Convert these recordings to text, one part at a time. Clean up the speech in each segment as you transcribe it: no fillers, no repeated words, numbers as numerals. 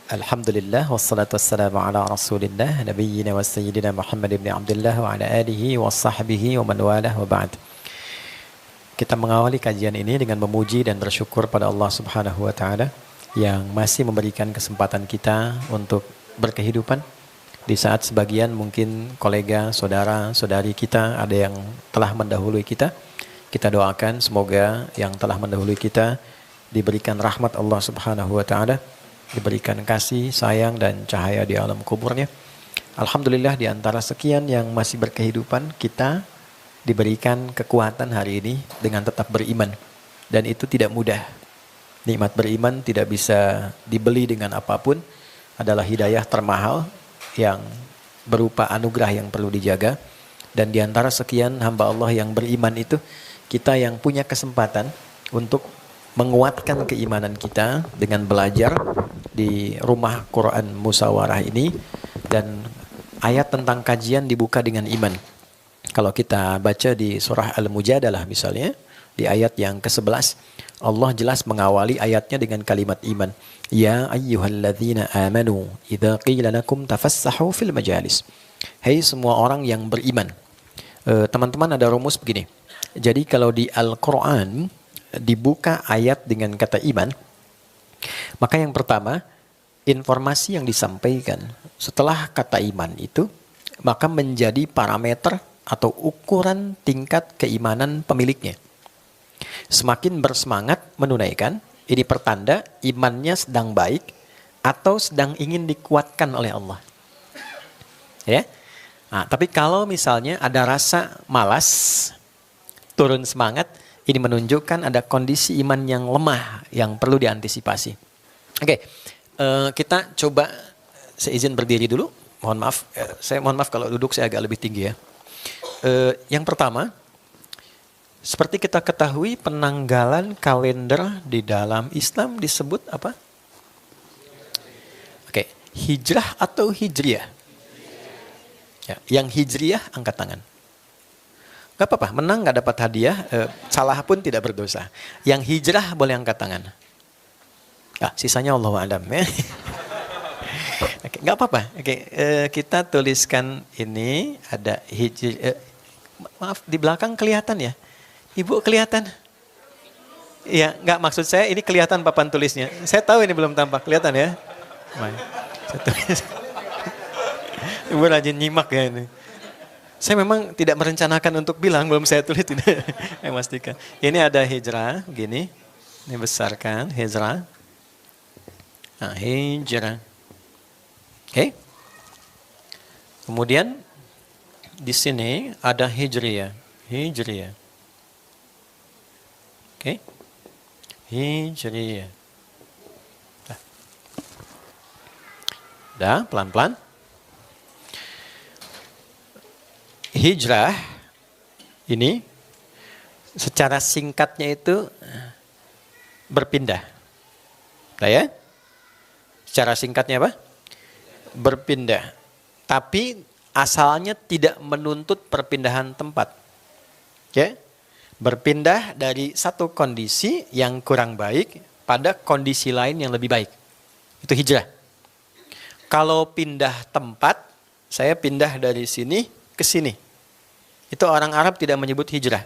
Alhamdulillah wassalatu wassalamu ala Rasulillah nabiyyina wa sayyidina Muhammad ibn Abdullah wa ala alihi wa sahbihi wa man walah wa ba'd. Kita mengawali kajian ini dengan memuji dan bersyukur pada Allah Subhanahu wa taala yang masih memberikan kesempatan kita untuk berkehidupan di saat sebagian mungkin kolega, saudara, saudari kita ada yang telah mendahului kita. Kita doakan semoga yang telah mendahului kita diberikan rahmat Allah Subhanahu wa taala, diberikan kasih, sayang, dan cahaya di alam kuburnya. Alhamdulillah di antara sekian yang masih berkehidupan, kita diberikan kekuatan hari ini dengan tetap beriman. Dan itu tidak mudah. Nikmat beriman tidak bisa dibeli dengan apapun, adalah hidayah termahal yang berupa anugerah yang perlu dijaga. Dan di antara sekian hamba Allah yang beriman itu, kita yang punya kesempatan untuk menguatkan keimanan kita dengan belajar di rumah Quran Musawarah ini, dan ayat tentang kajian dibuka dengan iman. Kalau kita baca di surah Al-Mujadalah misalnya, di ayat yang ke-11, Allah jelas mengawali ayatnya dengan kalimat iman. Ya ayyuhalladzina amanu idza qila lakum tafassahu fil majalis. Hai semua orang yang beriman. Teman-teman, ada rumus begini. Jadi kalau di Al-Quran dibuka ayat dengan kata iman, maka yang pertama, informasi yang disampaikan setelah kata iman itu, maka menjadi parameter atau ukuran tingkat keimanan pemiliknya. Semakin bersemangat menunaikan, ini pertanda imannya sedang baik atau sedang ingin dikuatkan oleh Allah. Ya. Nah, tapi kalau misalnya ada rasa malas, turun semangat, ini menunjukkan ada kondisi iman yang lemah yang perlu diantisipasi. Oke, kita coba, saya izin berdiri dulu. Mohon maaf, saya mohon maaf kalau duduk saya agak lebih tinggi ya. Yang pertama, seperti kita ketahui penanggalan kalender di dalam Islam disebut apa? Oke, hijrah atau hijriyah? Ya, yang hijriyah angkat tangan. Gak apa-apa, menang gak dapat hadiah, salah pun tidak berdosa. Yang hijrah boleh angkat tangan. Sisanya Allahu a'lam ya. Oke, gak apa-apa. Oke, kita tuliskan ini ada hijrah. Maaf, di belakang kelihatan ya? Ibu kelihatan? Iya, gak, maksud saya ini kelihatan papan tulisnya. Saya tahu ini belum tampak, kelihatan ya? Ibu rajin nyimak ya ini. Saya memang tidak merencanakan untuk bilang, belum saya tulis, tidak. Saya pastikan. Ini ada hijrah, gini. Ini besarkan, hijrah. Nah, hijrah. Oke. Kemudian, di sini ada hijriyah. Hijriyah. Oke. Hijriyah. Dah, pelan-pelan. Hijrah ini secara singkatnya itu berpindah. Nah ya? Secara singkatnya apa? Berpindah. Tapi asalnya tidak menuntut perpindahan tempat. Oke? Berpindah dari satu kondisi yang kurang baik pada kondisi lain yang lebih baik. Itu hijrah. Kalau pindah tempat, saya pindah dari sini ke sini. Itu orang Arab tidak menyebut hijrah.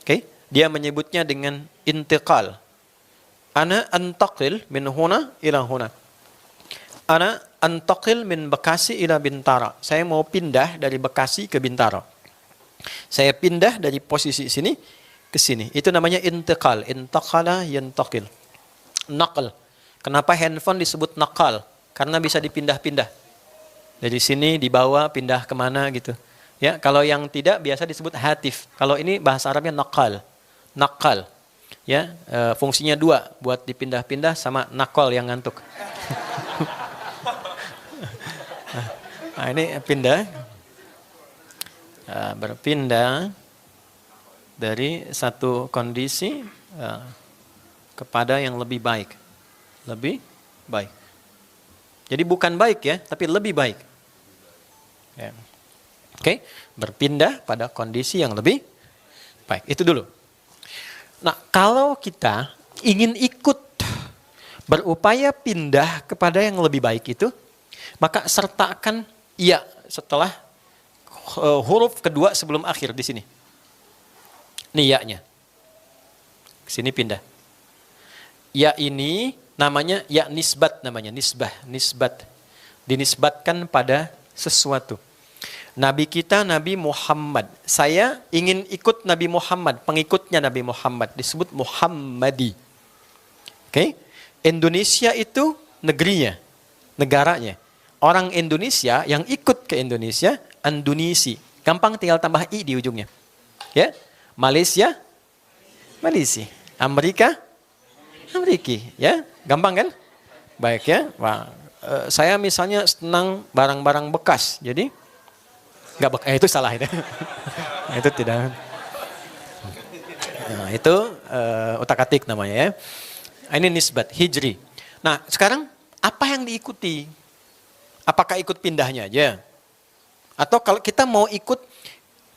Oke? Dia menyebutnya dengan intiqal. Ana antaqil min huna ila huna. Ana antaqil min Bekasi ila Bintara. Saya mau pindah dari Bekasi ke Bintara. Saya pindah dari posisi sini ke sini. Itu namanya intiqal. Intaqala yantaqil. Naql. Kenapa handphone disebut naqal? Karena bisa dipindah-pindah. Dari sini dibawa pindah kemana gitu. Ya, kalau yang tidak biasa disebut hatif. Kalau ini bahasa Arabnya naqal. Naqal. Ya, fungsinya dua, buat dipindah-pindah sama nakol yang ngantuk. Nah, ini pindah. Berpindah dari satu kondisi kepada yang lebih baik. Lebih baik. Jadi bukan baik ya, tapi lebih baik. Ya. Oke, berpindah pada kondisi yang lebih baik. Itu dulu. Nah, kalau kita ingin ikut berupaya pindah kepada yang lebih baik itu, maka sertakan ya setelah huruf kedua sebelum akhir di sini. Ini ya-nya. Ke sini pindah. Ya ini namanya ya nisbat, namanya nisbat. Dinisbatkan pada sesuatu. Nabi kita Nabi Muhammad. Saya ingin ikut Nabi Muhammad, pengikutnya Nabi Muhammad, disebut Muhammadi. Oke? Indonesia itu negerinya, negaranya. Orang Indonesia yang ikut ke Indonesia, Andunisi. Gampang tinggal tambah i di ujungnya. Ya? Malaysia, Malaysia. Amerika, Amerika. Ya? Gampang kan? Baik ya. Wah, saya misalnya senang barang-barang bekas. Jadi nggak bekas, itu salah itu. Itu tidak. Nah, itu utak-atik namanya ya. Ini nisbat hijri. Nah, sekarang apa yang diikuti? Apakah ikut pindahnya aja? Atau kalau kita mau ikut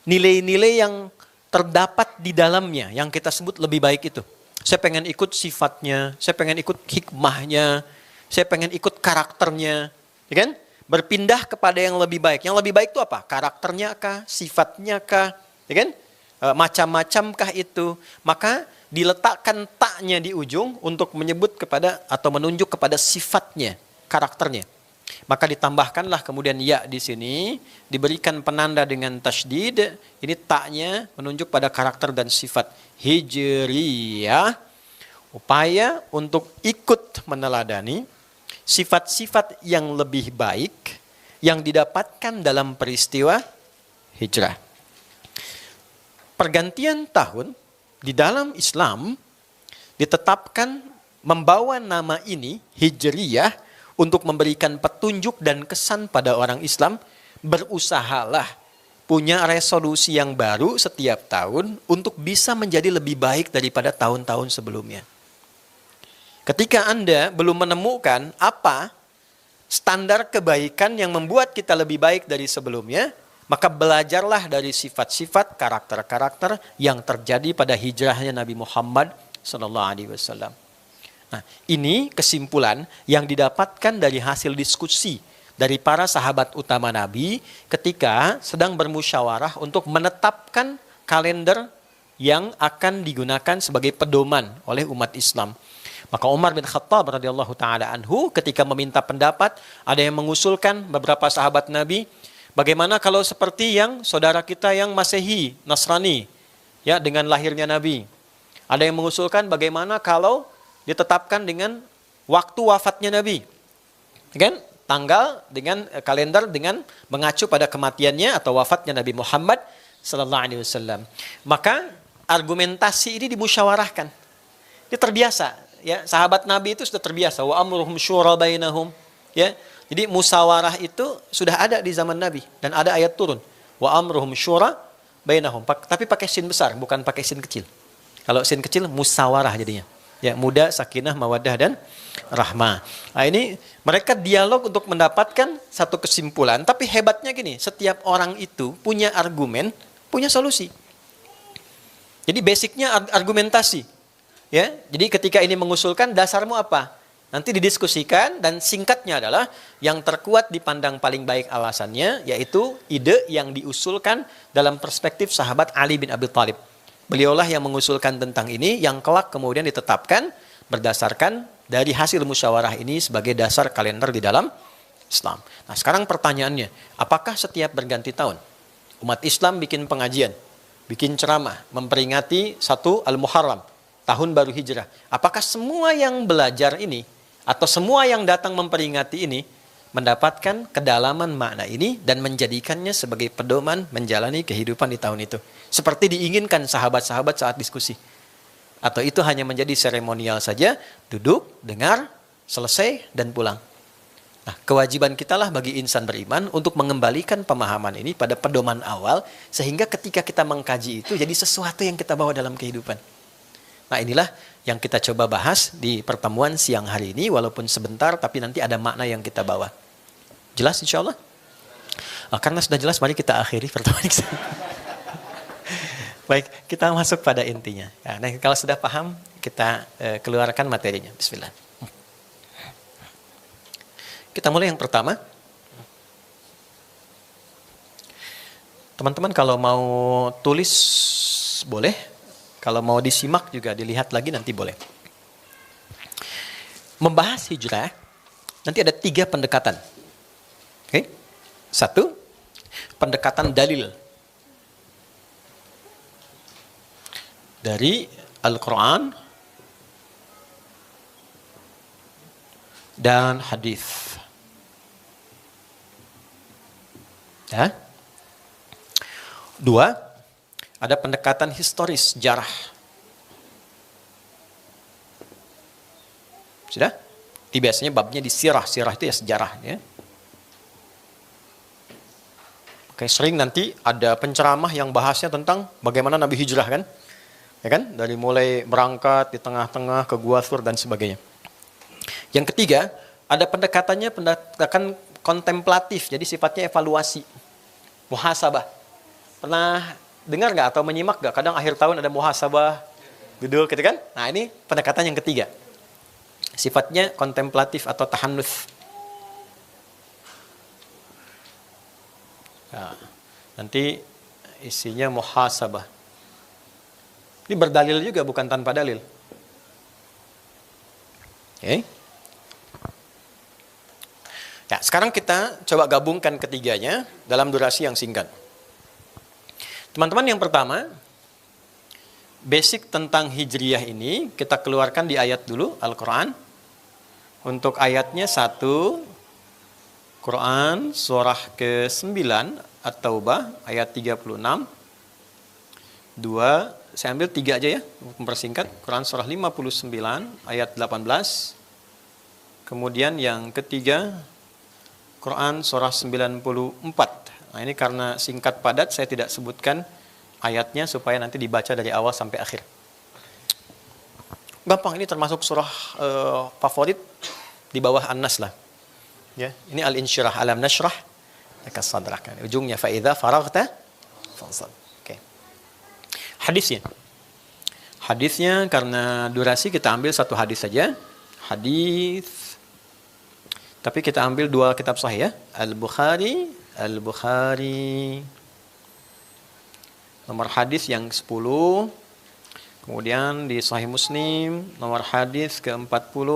nilai-nilai yang terdapat di dalamnya, yang kita sebut lebih baik itu. Saya pengen ikut sifatnya, saya pengen ikut hikmahnya, saya pengen ikut karakternya, ya kan? Berpindah kepada yang lebih baik. Yang lebih baik itu apa? Karakternya kah? Sifatnya kah? Ya kan? Macam-macam kah itu? Maka diletakkan taknya di ujung untuk menyebut kepada atau menunjuk kepada sifatnya, karakternya. Maka ditambahkanlah kemudian ya di sini, diberikan penanda dengan tasydid. Ini taknya menunjuk pada karakter dan sifat. Hijriyah, upaya untuk ikut meneladani sifat-sifat yang lebih baik yang didapatkan dalam peristiwa hijrah. Pergantian tahun di dalam Islam ditetapkan membawa nama ini Hijriyah untuk memberikan petunjuk dan kesan pada orang Islam, berusahalah punya resolusi yang baru setiap tahun untuk bisa menjadi lebih baik daripada tahun-tahun sebelumnya. Ketika Anda belum menemukan apa standar kebaikan yang membuat kita lebih baik dari sebelumnya, maka belajarlah dari sifat-sifat, karakter-karakter yang terjadi pada hijrahnya Nabi Muhammad SAW. Nah, ini kesimpulan yang didapatkan dari hasil diskusi dari para sahabat utama Nabi ketika sedang bermusyawarah untuk menetapkan kalender yang akan digunakan sebagai pedoman oleh umat Islam. Maka Umar bin Khattab radhiyallahu taala anhu ketika meminta pendapat, ada yang mengusulkan beberapa sahabat Nabi, bagaimana kalau seperti yang saudara kita yang Masehi, Nasrani, ya dengan lahirnya Nabi. Ada yang mengusulkan bagaimana kalau ditetapkan dengan waktu wafatnya Nabi. Kan? Tanggal dengan kalender dengan mengacu pada kematiannya atau wafatnya Nabi Muhammad sallallahu alaihi wasallam. Maka argumentasi ini dimusyawarahkan. Dia terbiasa, ya, sahabat Nabi itu sudah terbiasa wa amruhum syura bainahum, ya. Jadi musyawarah itu sudah ada di zaman Nabi dan ada ayat turun wa amruhum syura bainahum, tapi pakai sin besar bukan pakai sin kecil. Kalau sin kecil musyawarah jadinya. Ya, muda, sakinah, mawaddah dan rahmah. Nah, ini mereka dialog untuk mendapatkan satu kesimpulan, tapi hebatnya gini, setiap orang itu punya argumen, punya solusi. Jadi basicnya argumentasi. Ya, jadi ketika ini mengusulkan dasarmu apa? Nanti didiskusikan dan singkatnya adalah yang terkuat dipandang paling baik alasannya yaitu ide yang diusulkan dalam perspektif sahabat Ali bin Abi Thalib. Beliaulah yang mengusulkan tentang ini yang kelak kemudian ditetapkan berdasarkan dari hasil musyawarah ini sebagai dasar kalender di dalam Islam. Nah, sekarang pertanyaannya, apakah setiap berganti tahun umat Islam bikin pengajian, bikin ceramah, memperingati 1 Al-Muharram, tahun baru hijrah? Apakah semua yang belajar ini atau semua yang datang memperingati ini mendapatkan kedalaman makna ini dan menjadikannya sebagai pedoman menjalani kehidupan di tahun itu seperti diinginkan sahabat-sahabat saat diskusi? Atau itu hanya menjadi seremonial saja, duduk, dengar, selesai, dan pulang? Nah, kewajiban kita lah bagi insan beriman untuk mengembalikan pemahaman ini pada pedoman awal sehingga ketika kita mengkaji itu jadi sesuatu yang kita bawa dalam kehidupan. Nah, inilah yang kita coba bahas di pertemuan siang hari ini, walaupun sebentar, tapi nanti ada makna yang kita bawa. Jelas insya Allah? Karena sudah jelas, mari kita akhiri pertemuan ini. Baik, kita masuk pada intinya. Nah, kalau sudah paham, kita keluarkan materinya. Bismillah. Kita mulai yang pertama. Teman-teman kalau mau tulis boleh, kalau mau disimak juga dilihat lagi nanti boleh. Membahas hijrah, nanti ada 3 pendekatan. Oke? 1, pendekatan dalil. Dari Al-Quran dan hadis. Ya. 2, ada pendekatan historis, sejarah. Sudah? Itu biasanya babnya di sirah. Sirah itu ya sejarah. Ya. Oke, sering nanti ada penceramah yang bahasnya tentang bagaimana Nabi hijrah kan? Ya kan? Dari mulai berangkat di tengah-tengah ke Gua Thur dan sebagainya. Yang ketiga, ada pendekatannya pendekatan kontemplatif. Jadi sifatnya evaluasi. Muhasabah. Pernah dengar nggak atau menyimak nggak? Kadang akhir tahun ada muhasabah, gitu kan? Nah ini pendekatan yang ketiga. Sifatnya kontemplatif atau tahannus. Nah, nanti isinya muhasabah. Ini berdalil juga, bukan tanpa dalil. Oke. Ya, sekarang kita coba gabungkan ketiganya dalam durasi yang singkat. Teman-teman, yang pertama, basic tentang hijriyah ini kita keluarkan di ayat dulu, Al-Quran. Untuk ayatnya 1, Quran surah ke-9 At-Taubah ayat 36. 2, saya ambil 3 aja ya, mempersingkat. Quran surah 59 ayat 18. Kemudian yang ketiga, Quran surah 94. Nah ini karena singkat padat, saya tidak sebutkan ayatnya supaya nanti dibaca dari awal sampai akhir. Gampang, ini termasuk surah favorit di bawah An-Nas lah. Ya, ini Al-Insyirah, Alam Nashrah laka sadrak. Ujungnya fa idza faraghta fansab. Oke. Hadisnya. Hadisnya karena durasi kita ambil 1 hadis saja. Hadis. Tapi kita ambil 2 kitab sahih ya. Al-Bukhari nomor hadis yang 10, kemudian di Sahih Muslim nomor hadis ke-40.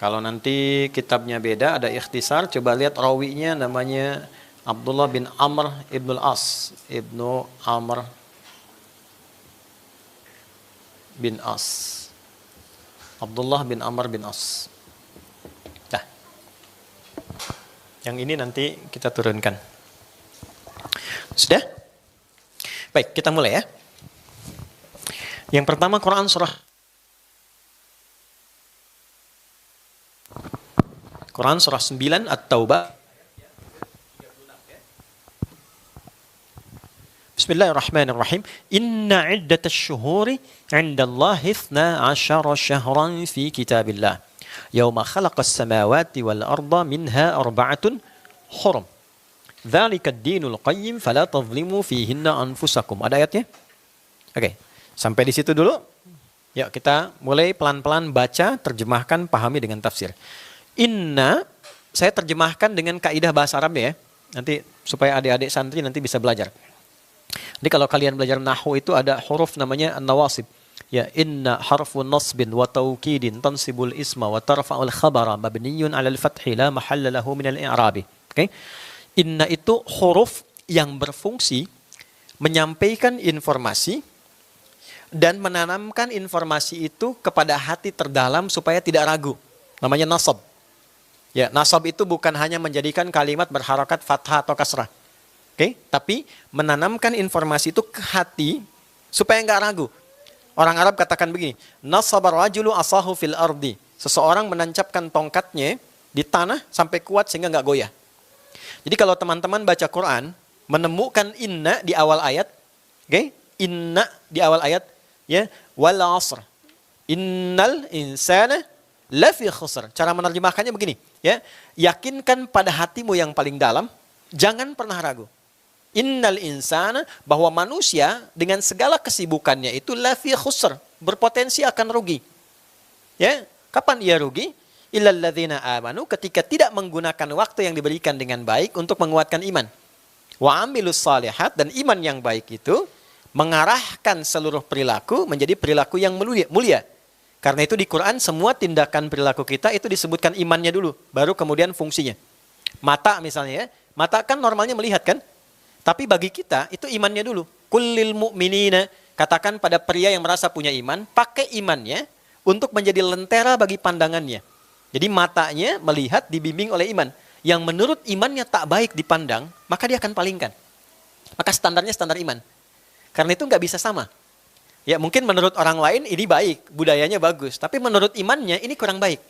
Kalau nanti kitabnya beda, ada ikhtisar, coba lihat rawinya namanya Abdullah bin Amr ibn al-As, Ibnu Amr bin As, Abdullah bin Amr bin As. Yang ini nanti kita turunkan. Sudah? Baik, kita mulai ya. Yang pertama Quran surah Quran surah 9 At-Taubah. Bismillahirrahmanirrahim. Inna iddatash syuhuri 'indallahi 12 syahran fi kitabillah. Yauma khalaqas samawati wal arda minha arba'atun hurum. Dzalika ad-dinul qayyim fala tadhlimu fihinna anfusakum. Ada ayatnya? Oke. Sampai di situ dulu. Yuk kita mulai pelan-pelan baca, terjemahkan, pahami dengan tafsir. Inna, saya terjemahkan dengan kaidah bahasa Arab ya. Nanti supaya adik-adik santri nanti bisa belajar. Jadi kalau kalian belajar nahwu itu ada huruf namanya an-nawasib. Ya, inna harfu nasbin wa taukidin tansibul isma wa tarfa'ul khabara mabniyun 'alal fathi la mahalla lahu minal i'rabi. Oke. Inna itu huruf yang berfungsi menyampaikan informasi dan menanamkan informasi itu kepada hati terdalam supaya tidak ragu. Namanya nasab. Ya, nasab itu bukan hanya menjadikan kalimat berharakat fathah atau kasrah. Oke, tapi menanamkan informasi itu ke hati supaya enggak ragu. Orang Arab katakan begini, nasabar rajulu asahu fil ardi. Seseorang menancapkan tongkatnya di tanah sampai kuat sehingga enggak goyah. Jadi kalau teman-teman baca Quran, menemukan inna di awal ayat, oke? Inna di awal ayat, ya, wal asr. Innal insana lafi khusr. Cara menerjemahkannya begini, ya. Yakinkan pada hatimu yang paling dalam, jangan pernah ragu. Innal insana, bahwa manusia dengan segala kesibukannya itu lafi khusr, berpotensi akan rugi. Ya, kapan ia rugi? illal ladzina amanu, ketika tidak menggunakan waktu yang diberikan dengan baik untuk menguatkan iman. Wa amilus salihat, dan iman yang baik itu mengarahkan seluruh perilaku menjadi perilaku yang mulia. Karena itu di Quran semua tindakan perilaku kita itu disebutkan imannya dulu, baru kemudian fungsinya. Mata misalnya ya, mata kan normalnya melihat kan? Tapi bagi kita itu imannya dulu. Kullil mu'minina, katakan pada pria yang merasa punya iman, pakai imannya untuk menjadi lentera bagi pandangannya. Jadi matanya melihat dibimbing oleh iman. Yang menurut imannya tak baik dipandang, maka dia akan palingkan. Maka standarnya standar iman. Karena itu nggak bisa sama. Ya mungkin menurut orang lain ini baik, budayanya bagus. Tapi menurut imannya ini kurang baik.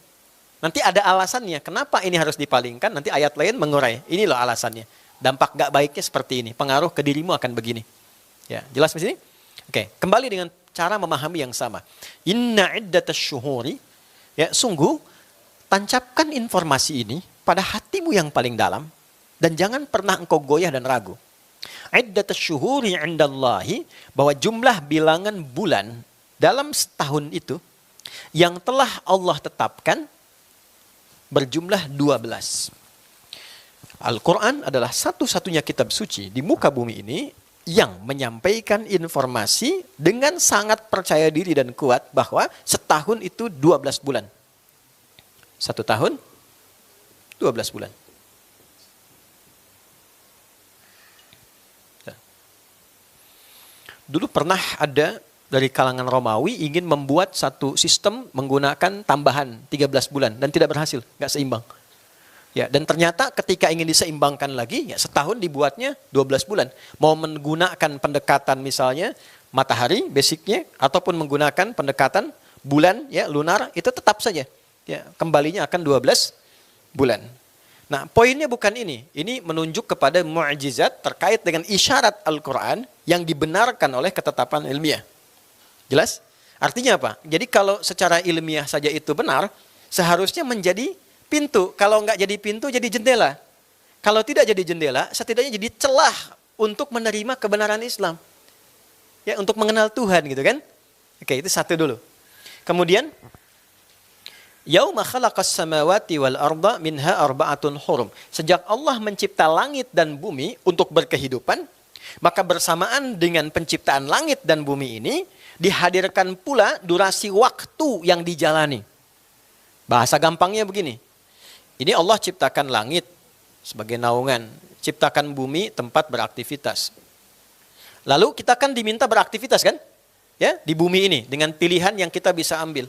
Nanti ada alasannya, kenapa ini harus dipalingkan, nanti ayat lain mengurai. Ini loh alasannya. Dampak gak baiknya seperti ini, pengaruh ke dirimu akan begini. Ya, jelas di sini? Oke, kembali dengan cara memahami yang sama. Inna iddatasy syuhuri, ya sungguh tancapkan informasi ini pada hatimu yang paling dalam dan jangan pernah engkau goyah dan ragu. Iddatasy syuhuri 'indallahi, bahwa jumlah bilangan bulan dalam setahun itu yang telah Allah tetapkan berjumlah 12. Al-Quran adalah satu-satunya kitab suci di muka bumi ini yang menyampaikan informasi dengan sangat percaya diri dan kuat bahwa setahun itu 12 bulan. Satu tahun, 12 bulan. Dulu pernah ada dari kalangan Romawi ingin membuat satu sistem menggunakan tambahan 13 bulan dan tidak berhasil, nggak seimbang. Ya, dan ternyata ketika ingin diseimbangkan lagi, ya setahun dibuatnya 12 bulan. Mau menggunakan pendekatan misalnya matahari basicnya ataupun menggunakan pendekatan bulan ya lunar, itu tetap saja ya kembalinya akan 12 bulan. Nah, poinnya bukan ini. Ini menunjuk kepada mu'jizat terkait dengan isyarat Al-Quran yang dibenarkan oleh ketetapan ilmiah. Jelas? Artinya apa? Jadi kalau secara ilmiah saja itu benar, seharusnya menjadi pintu. Kalau nggak jadi pintu, jadi jendela. Kalau tidak jadi jendela, setidaknya jadi celah untuk menerima kebenaran Islam. Ya, untuk mengenal Tuhan gitu kan. Oke, itu satu dulu. Kemudian, Yauma khalaqas samawati wal arda minha arba'atun hurum. Sejak Allah mencipta langit dan bumi untuk berkehidupan, maka bersamaan dengan penciptaan langit dan bumi ini, dihadirkan pula durasi waktu yang dijalani. Bahasa gampangnya begini. Ini Allah ciptakan langit sebagai naungan, ciptakan bumi tempat beraktivitas. Lalu kita kan diminta beraktivitas kan? Ya, di bumi ini dengan pilihan yang kita bisa ambil.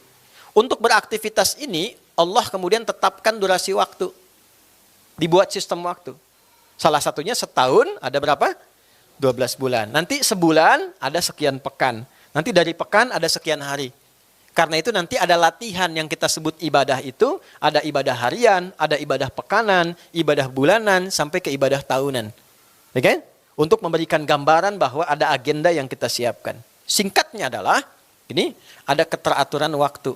Untuk beraktivitas ini, Allah kemudian tetapkan durasi waktu. Dibuat sistem waktu. Salah satunya setahun ada berapa? 12 bulan. Nanti sebulan ada sekian pekan. Nanti dari pekan ada sekian hari. Karena itu nanti ada latihan yang kita sebut ibadah itu. Ada ibadah harian, ada ibadah pekanan, ibadah bulanan, sampai ke ibadah tahunan. Oke? Untuk memberikan gambaran bahwa ada agenda yang kita siapkan. Singkatnya adalah, ini ada keteraturan waktu.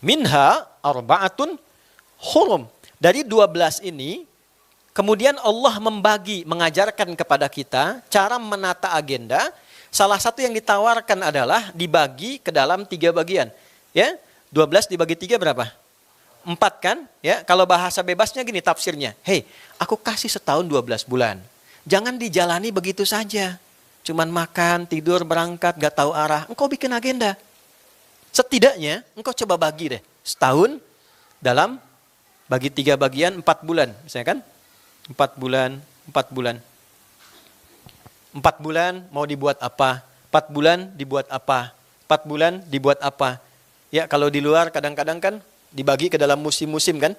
Minha arba'atun hurum. Dari 12 ini, kemudian Allah mengajarkan kepada kita cara menata agenda. Salah satu yang ditawarkan adalah dibagi ke dalam 3 bagian. Ya, 12 dibagi 3 berapa? 4 kan? Ya, kalau bahasa bebasnya gini tafsirnya. Hei, aku kasih setahun 12 bulan. Jangan dijalani begitu saja. Cuman makan, tidur, berangkat, gak tahu arah. Engkau bikin agenda. Setidaknya engkau coba bagi deh. Setahun dalam bagi 3 bagian 4 bulan. Misalnya kan? 4 bulan, 4 bulan. 4 bulan mau dibuat apa? 4 bulan dibuat apa? 4 bulan dibuat apa? Ya kalau di luar kadang-kadang kan dibagi ke dalam musim-musim kan?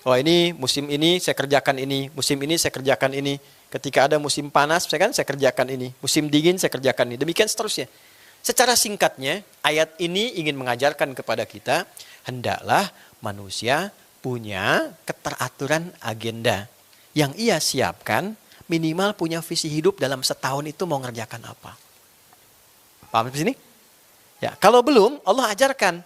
Oh ini musim ini saya kerjakan ini. Musim ini saya kerjakan ini. Ketika ada musim panas saya kerjakan ini. Musim dingin saya kerjakan ini. Demikian seterusnya. Secara singkatnya, ayat ini ingin mengajarkan kepada kita, hendaklah manusia punya keteraturan agenda. Yang ia siapkan, minimal punya visi hidup dalam setahun itu mau ngerjakan apa. Paham di sini? Ya, kalau belum, Allah ajarkan.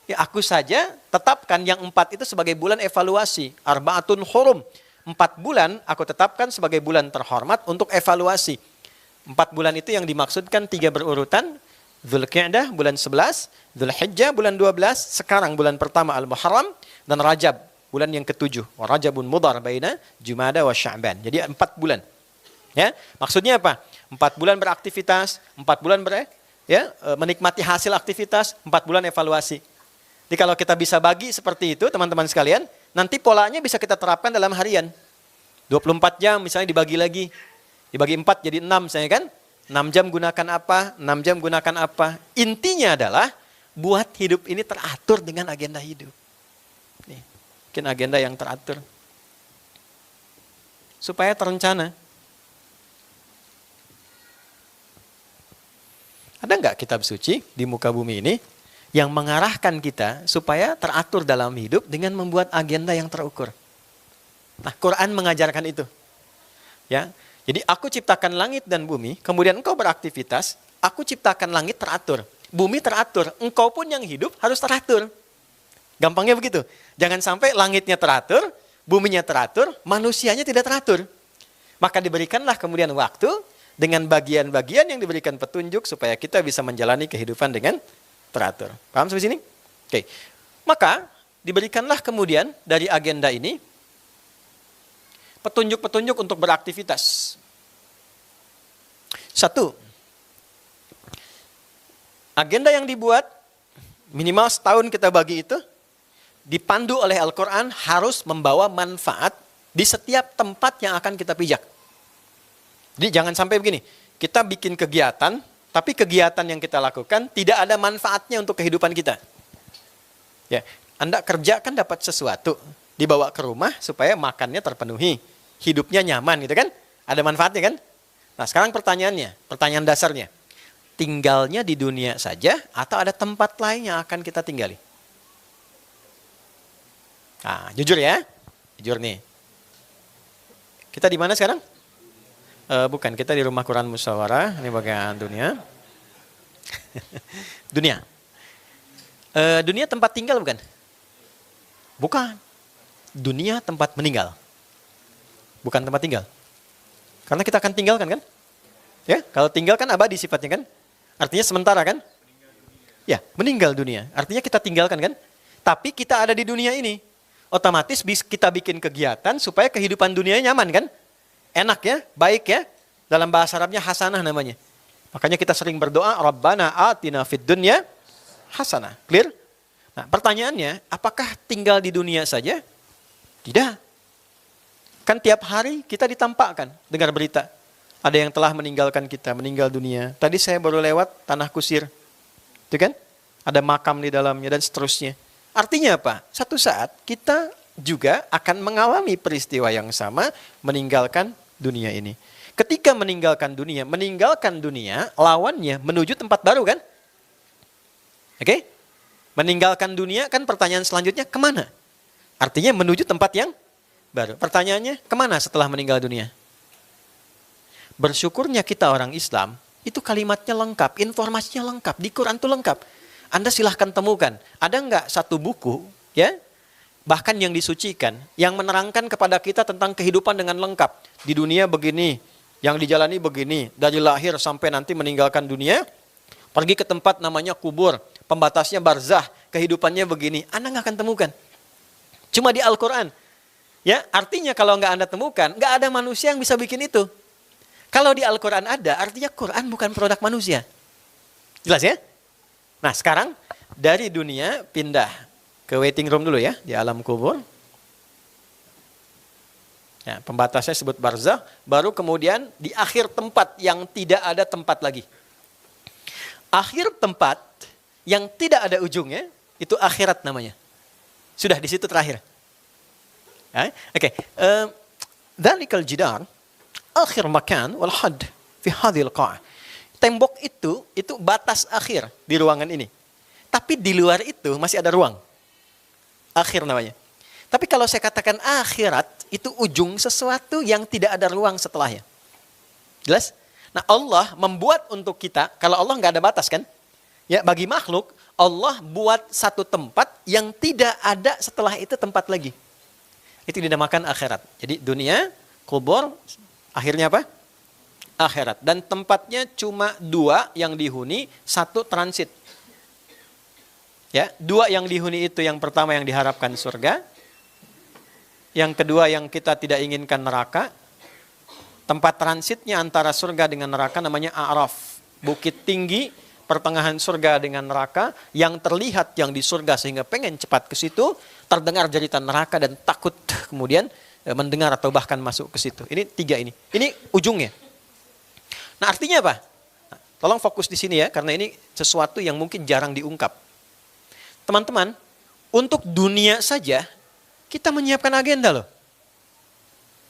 Ya, aku saja tetapkan yang 4 itu sebagai bulan evaluasi. Arba'atun hurum. 4 bulan aku tetapkan sebagai bulan terhormat untuk evaluasi. 4 bulan itu yang dimaksudkan 3 berurutan, Dzulqa'dah bulan 11, Dzulhijjah bulan 12, sekarang bulan pertama Al-Muharram, dan Rajab bulan yang ke-7. Wa Rajabun mudhar baina Jumada wa Sya'ban. Jadi 4 bulan. Ya, maksudnya apa? 4 bulan beraktivitas, 4 bulan menikmati hasil aktivitas, 4 bulan evaluasi. Jadi kalau kita bisa bagi seperti itu, teman-teman sekalian, nanti polanya bisa kita terapkan dalam harian. 24 jam misalnya dibagi lagi. Dibagi 4 jadi 6 misalnya kan. 6 jam gunakan apa, 6 jam gunakan apa. Intinya adalah buat hidup ini teratur dengan agenda hidup. Nih, bikin agenda yang teratur. Supaya terencana. Ada nggak kitab suci di muka bumi ini yang mengarahkan kita supaya teratur dalam hidup dengan membuat agenda yang terukur? Nah, Quran mengajarkan itu. Ya, jadi aku ciptakan langit dan bumi, kemudian engkau beraktivitas, aku ciptakan langit teratur, bumi teratur, engkau pun yang hidup harus teratur. Gampangnya begitu. Jangan sampai langitnya teratur, buminya teratur, manusianya tidak teratur. Maka diberikanlah kemudian waktu dengan bagian-bagian yang diberikan petunjuk supaya kita bisa menjalani kehidupan dengan teratur. Paham sampai sini? Oke. Maka diberikanlah kemudian dari agenda ini petunjuk-petunjuk untuk beraktivitas. 1. Agenda yang dibuat minimal setahun kita bagi itu dipandu oleh Al-Quran harus membawa manfaat di setiap tempat yang akan kita pijak. Jadi jangan sampai begini, kita bikin kegiatan, tapi kegiatan yang kita lakukan tidak ada manfaatnya untuk kehidupan kita. Ya, Anda kerja kan dapat sesuatu, dibawa ke rumah supaya makannya terpenuhi, hidupnya nyaman gitu kan? Ada manfaatnya kan? Nah sekarang pertanyaan dasarnya, tinggalnya di dunia saja atau ada tempat lain yang akan kita tinggali? Nah, jujur nih. Kita di mana sekarang? Bukan, kita di rumah Quran Musyawarah, ini bagian dunia. Dunia. Dunia tempat tinggal bukan? Bukan. Dunia tempat meninggal. Bukan tempat tinggal. Karena kita akan tinggalkan kan? Ya, kalau tinggal kan abadi sifatnya kan? Artinya sementara kan? Ya, meninggal dunia. Artinya kita tinggalkan kan? Tapi kita ada di dunia ini. Otomatis kita bikin kegiatan supaya kehidupan dunia nyaman kan? Enak ya, baik ya. Dalam bahasa Arabnya hasanah namanya. Makanya kita sering berdoa, Rabbana atina fid dunya hasanah. Clear? Nah pertanyaannya, apakah tinggal di dunia saja? Tidak. Kan tiap hari kita ditampakkan, dengar berita. Ada yang telah meninggalkan kita, meninggal dunia. Tadi saya baru lewat Tanah Kusir. Itu kan? Ada makam di dalamnya dan seterusnya. Artinya apa? Satu saat kita juga akan mengalami peristiwa yang sama, meninggalkan dunia ini. Ketika meninggalkan dunia, lawannya menuju tempat baru kan? Oke? Meninggalkan dunia kan pertanyaan selanjutnya kemana? Artinya menuju tempat yang baru. Pertanyaannya kemana setelah meninggal dunia? Bersyukurnya kita orang Islam, itu kalimatnya lengkap, informasinya lengkap, di Quran itu lengkap. Anda silahkan temukan, ada nggak satu buku, ya, bahkan yang disucikan, yang menerangkan kepada kita tentang kehidupan dengan lengkap. Di dunia begini, yang dijalani begini, dari lahir sampai nanti meninggalkan dunia, pergi ke tempat namanya kubur, pembatasnya barzah, kehidupannya begini. Anda nggak akan temukan. Cuma di Al-Quran. Ya, artinya kalau nggak Anda temukan, nggak ada manusia yang bisa bikin itu. Kalau di Al-Quran ada, artinya Quran bukan produk manusia. Jelas ya? Nah sekarang dari dunia pindah ke waiting room dulu ya, di alam kubur. Ya, pembatasnya sebut barzah, baru kemudian di akhir tempat yang tidak ada tempat lagi. Akhir tempat yang tidak ada ujungnya, itu akhirat namanya. Sudah di situ terakhir. Oke. Dzalikal jidar akhir makan wal had fi hadhil qa'ah. Tembok itu batas akhir di ruangan ini. Tapi di luar itu masih ada ruang. Akhir namanya. Tapi kalau saya katakan akhirat, itu ujung sesuatu yang tidak ada ruang setelahnya. Jelas? Nah Allah membuat untuk kita, kalau Allah nggak ada batas kan? Ya, bagi makhluk, Allah buat satu tempat yang tidak ada setelah itu tempat lagi. Itu dinamakan akhirat. Jadi dunia, kubur, akhirnya apa? akhirat. Dan tempatnya cuma 2 yang dihuni, 1 transit. Ya, 2 yang dihuni itu yang pertama yang diharapkan surga. Yang kedua yang kita tidak inginkan neraka. Tempat transitnya antara surga dengan neraka namanya A'raf. Bukit tinggi, pertengahan surga dengan neraka. Yang terlihat yang di surga sehingga pengen cepat ke situ. Terdengar jeritan neraka dan takut kemudian mendengar atau bahkan masuk ke situ. Ini 3 ini. Ini ujungnya. Nah artinya apa? Nah, tolong fokus di sini ya, karena ini sesuatu yang mungkin jarang diungkap. Teman-teman, untuk dunia saja, kita menyiapkan agenda loh.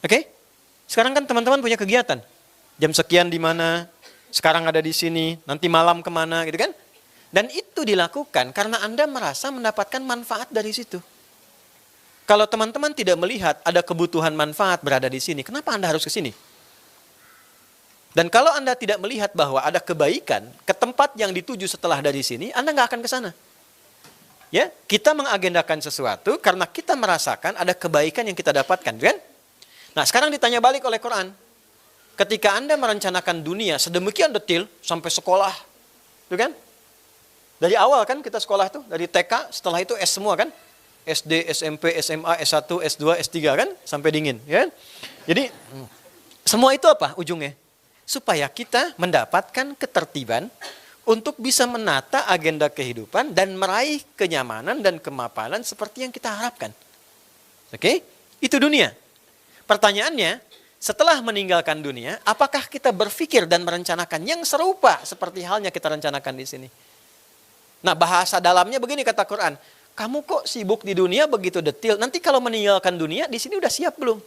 Oke? Sekarang kan teman-teman punya kegiatan. Jam sekian di mana, sekarang ada di sini, nanti malam kemana gitu kan. Dan itu dilakukan karena Anda merasa mendapatkan manfaat dari situ. Kalau teman-teman tidak melihat ada kebutuhan manfaat berada di sini, kenapa Anda harus ke sini? Dan kalau Anda tidak melihat bahwa ada kebaikan ke tempat yang dituju setelah dari sini, Anda nggak akan ke sana. Ya, kita mengagendakan sesuatu karena kita merasakan ada kebaikan yang kita dapatkan, kan? Nah, sekarang ditanya balik oleh Quran. Ketika Anda merencanakan dunia sedemikian detil sampai sekolah, itu kan? Dari awal kan kita sekolah tuh, dari TK, setelah itu S semua kan? SD, SMP, SMA, S1, S2, S3 kan? Sampai dingin, ya kan? Jadi, semua itu apa ujungnya? Supaya kita mendapatkan ketertiban untuk bisa menata agenda kehidupan dan meraih kenyamanan dan kemapanan seperti yang kita harapkan. Oke? Itu dunia. Pertanyaannya, setelah meninggalkan dunia, apakah kita berpikir dan merencanakan yang serupa seperti halnya kita rencanakan di sini? Nah, bahasa dalamnya begini kata Quran, kamu kok sibuk di dunia begitu detil, nanti kalau meninggalkan dunia, di sini udah siap belum?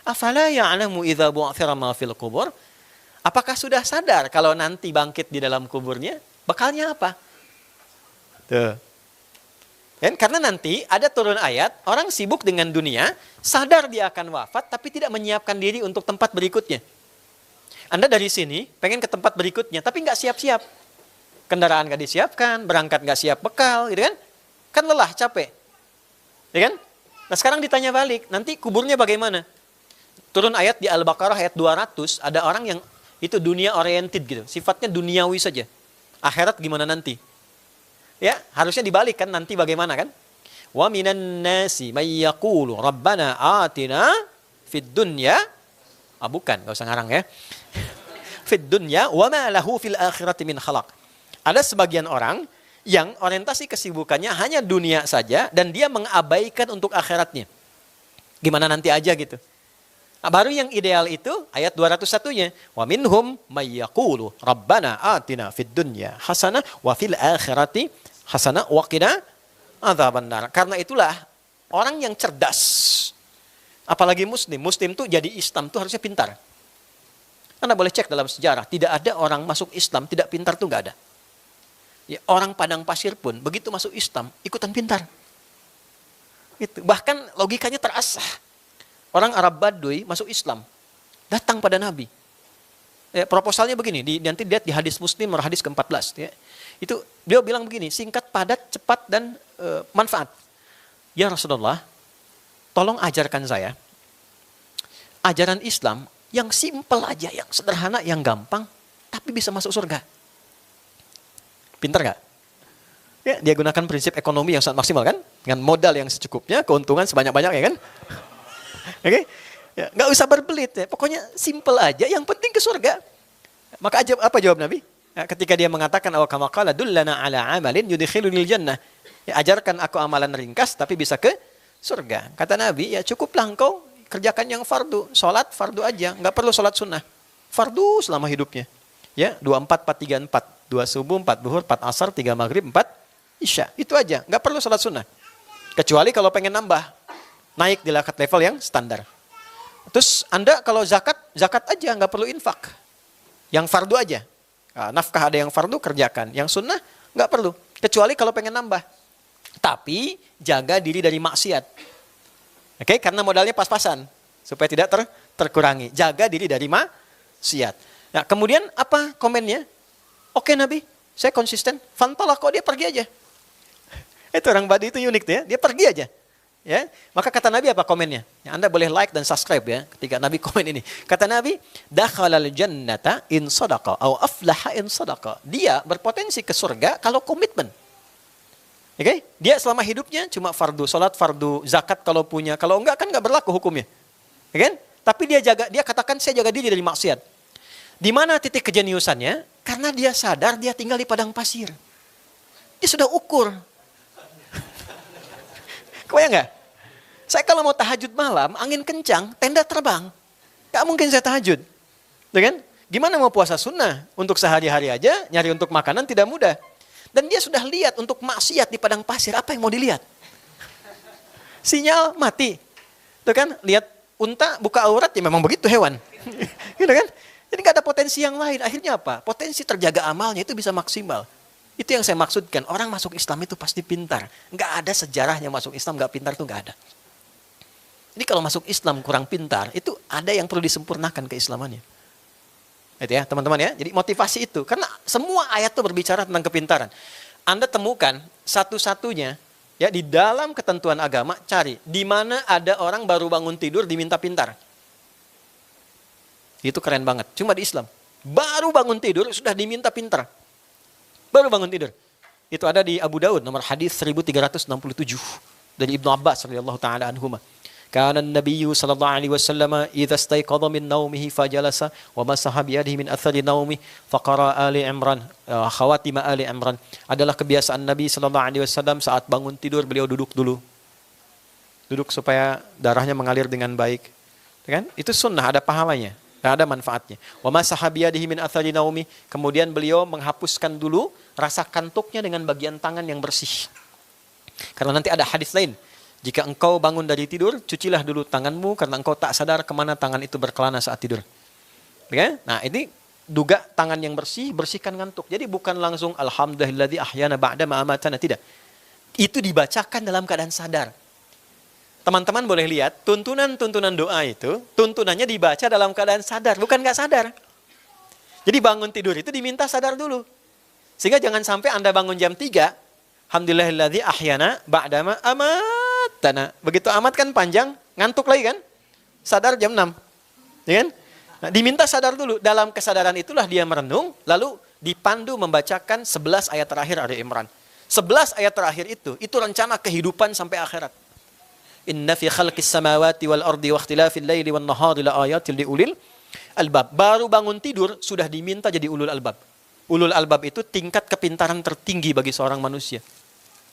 Afala ya'lamu idza bu'thira ma fil qubur? Apakah sudah sadar kalau nanti bangkit di dalam kuburnya, bakalnya apa? Tuh. Dan karena nanti ada turun ayat, orang sibuk dengan dunia, sadar dia akan wafat, tapi tidak menyiapkan diri untuk tempat berikutnya. Anda dari sini, pengen ke tempat berikutnya, tapi nggak siap-siap. Kendaraan nggak disiapkan, berangkat nggak siap bekal, gitu kan? Kan lelah, capek. Ya kan? Nah sekarang ditanya balik, nanti kuburnya bagaimana? Turun ayat di Al-Baqarah ayat 200, ada orang yang itu dunia oriented gitu, sifatnya duniawi saja. Akhirat gimana nanti? Ya, harusnya dibalik kan, nanti bagaimana kan? Wa minan nasi may yaqulu rabbana atina fid dunya. Bukan, enggak usah ngarang ya. Fid dunya wa ma lahu fil akhirati min khalaq. Ada sebagian orang yang orientasi kesibukannya hanya dunia saja dan dia mengabaikan untuk akhiratnya. Gimana nanti aja gitu. Nah, baru yang ideal itu ayat 201-nya. Wa minhum may yaqulu rabbana atina fid dunya hasanah wa fil akhirati hasanah wa qina adzabannar. Karena itulah orang yang cerdas, apalagi muslim tuh jadi Islam tuh harusnya pintar. Anda boleh cek dalam sejarah, tidak ada orang masuk Islam tidak pintar tuh enggak ada. Ya, orang padang pasir pun begitu masuk Islam ikutan pintar. Gitu. Bahkan logikanya terasah. Orang Arab Baduy masuk Islam, datang pada Nabi. Ya, proposalnya begini, nanti lihat di hadis Muslim, hadis ke-14. Ya. Itu beliau bilang begini, singkat, padat, cepat, dan manfaat. Ya Rasulullah, tolong ajarkan saya ajaran Islam yang simpel aja, yang sederhana, yang gampang, tapi bisa masuk surga. Pintar nggak? Ya, dia gunakan prinsip ekonomi yang sangat maksimal kan, dengan modal yang secukupnya, keuntungan sebanyak-banyaknya kan. Oke, ya, nggak usah berbelit ya. Pokoknya simple aja. Yang penting ke surga. Maka apa jawab Nabi? Ya, ketika dia mengatakan awal kama qala dullana ala amalin yudkhilunil jannah. Ya, ajarkan aku amalan ringkas tapi bisa ke surga. Kata Nabi, ya cukuplah engkau kerjakan yang fardu. Salat fardu aja, nggak perlu salat sunnah. Fardu selama hidupnya. Ya, 24 4 3 4. 2 subuh, 4 zuhur, 4 asar, 3 maghrib, 4 isya. Itu aja, nggak perlu salat sunnah. Kecuali kalau pengen nambah. Naik di level yang standar. Terus Anda kalau zakat aja, nggak perlu infak. Yang fardu aja. Nah, nafkah ada yang fardu, kerjakan. Yang sunnah, nggak perlu. Kecuali kalau pengen nambah. Tapi, jaga diri dari maksiat. Oke, karena modalnya pas-pasan. Supaya tidak terkurangi. Jaga diri dari maksiat. Nah, kemudian apa komennya? Oke Nabi, saya konsisten. Fantalaq kok dia pergi aja. Itu orang Badu itu unik tuh ya. Dia pergi aja. Ya, maka kata Nabi apa komennya? Ya, Anda boleh like dan subscribe ya ketika Nabi komen ini. Kata Nabi, dakhalal jannata in sadaqa atau aflaha in sadaqa. Dia berpotensi ke surga kalau komitmen. Oke? Dia selama hidupnya cuma fardu salat, fardu zakat kalau punya. Kalau enggak kan enggak berlaku hukumnya. Ya kan? Tapi dia katakan saya jaga diri dari maksiat. Di mana titik kejeniusannya? Karena dia sadar dia tinggal di padang pasir. Dia sudah ukur. Kebayang nggak? Saya kalau mau tahajud malam, angin kencang, tenda terbang. Gak mungkin saya tahajud. Ya kan? Gimana mau puasa sunnah? Untuk sehari-hari aja, nyari untuk makanan tidak mudah. Dan dia sudah lihat untuk maksiat di padang pasir, apa yang mau dilihat? Sinyal mati. Tuh kan? Lihat unta buka aurat, ya memang begitu hewan. Gitu kan? Jadi gak ada potensi yang lain. Akhirnya apa? Potensi terjaga amalnya itu bisa maksimal. Itu yang saya maksudkan. Orang masuk Islam itu pasti pintar. Nggak ada sejarahnya masuk Islam nggak pintar itu nggak ada. Jadi kalau masuk Islam kurang pintar, itu ada yang perlu disempurnakan keislamannya. Itu ya teman-teman ya. Jadi motivasi itu. Karena semua ayat itu berbicara tentang kepintaran. Anda temukan satu-satunya ya di dalam ketentuan agama, cari. Di mana ada orang baru bangun tidur diminta pintar. Itu keren banget. Cuma di Islam. Baru bangun tidur sudah diminta pintar. Baru bangun tidur. Itu ada di Abu Daud nomor hadis 1367 dari Ibnu Abbas radhiyallahu taala anhuma. Kana an-nabiyyu sallallahu alaihi wasallam idza istayqadha min naumihi fajalasa wa masaha bi yadihi min athari naumi faqara Ali Imran khawatim Ali Imran. Adalah kebiasaan Nabi sallallahu alaihi wasallam saat bangun tidur beliau duduk dulu. Duduk supaya darahnya mengalir dengan baik. Kan? Itu sunnah, ada pahalanya. Tidak ada manfaatnya. Wa masaha biyadihi min athari naumi. Kemudian beliau menghapuskan dulu rasa kantuknya dengan bagian tangan yang bersih. Karena nanti ada hadis lain. Jika engkau bangun dari tidur, cucilah dulu tanganmu karena engkau tak sadar kemana tangan itu berkelana saat tidur. Okay? Nah ini duga tangan yang bersih, bersihkan ngantuk. Jadi bukan langsung alhamdulilladzi ahyana ba'da ma amatana, tidak. Itu dibacakan dalam keadaan sadar. Teman-teman boleh lihat, tuntunan doa itu, tuntunannya dibaca dalam keadaan sadar, bukan nggak sadar. Jadi bangun tidur itu diminta sadar dulu. Sehingga jangan sampai Anda bangun jam 3, alhamdulillahilladzi ahyana ba'dama amatana. Begitu amat kan panjang, ngantuk lagi kan? Sadar jam 6. Ya kan? Nah, diminta sadar dulu. Dalam kesadaran itulah dia merenung, lalu dipandu membacakan 11 ayat terakhir Ali Imran. 11 ayat terakhir itu rencana kehidupan sampai akhirat. Inna fi khalqis samawati wal ardi wa ikhtilafil laili wan nahari la ayatil liulil albab. Baru bangun tidur sudah diminta jadi ulul albab. Ulul albab itu tingkat kepintaran tertinggi bagi seorang manusia.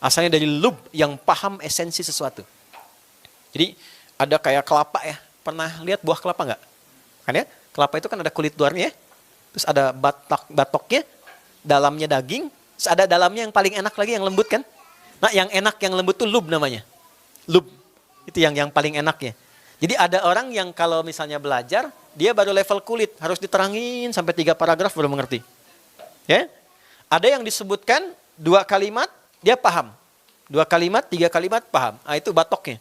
Asalnya dari lub yang paham esensi sesuatu. Jadi ada kayak kelapa ya. Pernah lihat buah kelapa enggak? Kan ya? Kelapa itu kan ada kulit luarnya ya. Terus ada batoknya, dalamnya daging, terus ada dalamnya yang paling enak lagi yang lembut kan? Nah, yang enak yang lembut itu lub namanya. Lub. Itu yang paling enaknya. Jadi ada orang yang kalau misalnya belajar, dia baru level kulit, harus diterangin sampai 3 paragraf baru mengerti. Ya? Ada yang disebutkan 2 kalimat, dia paham. 2 kalimat, 3 kalimat paham. Ah itu batoknya.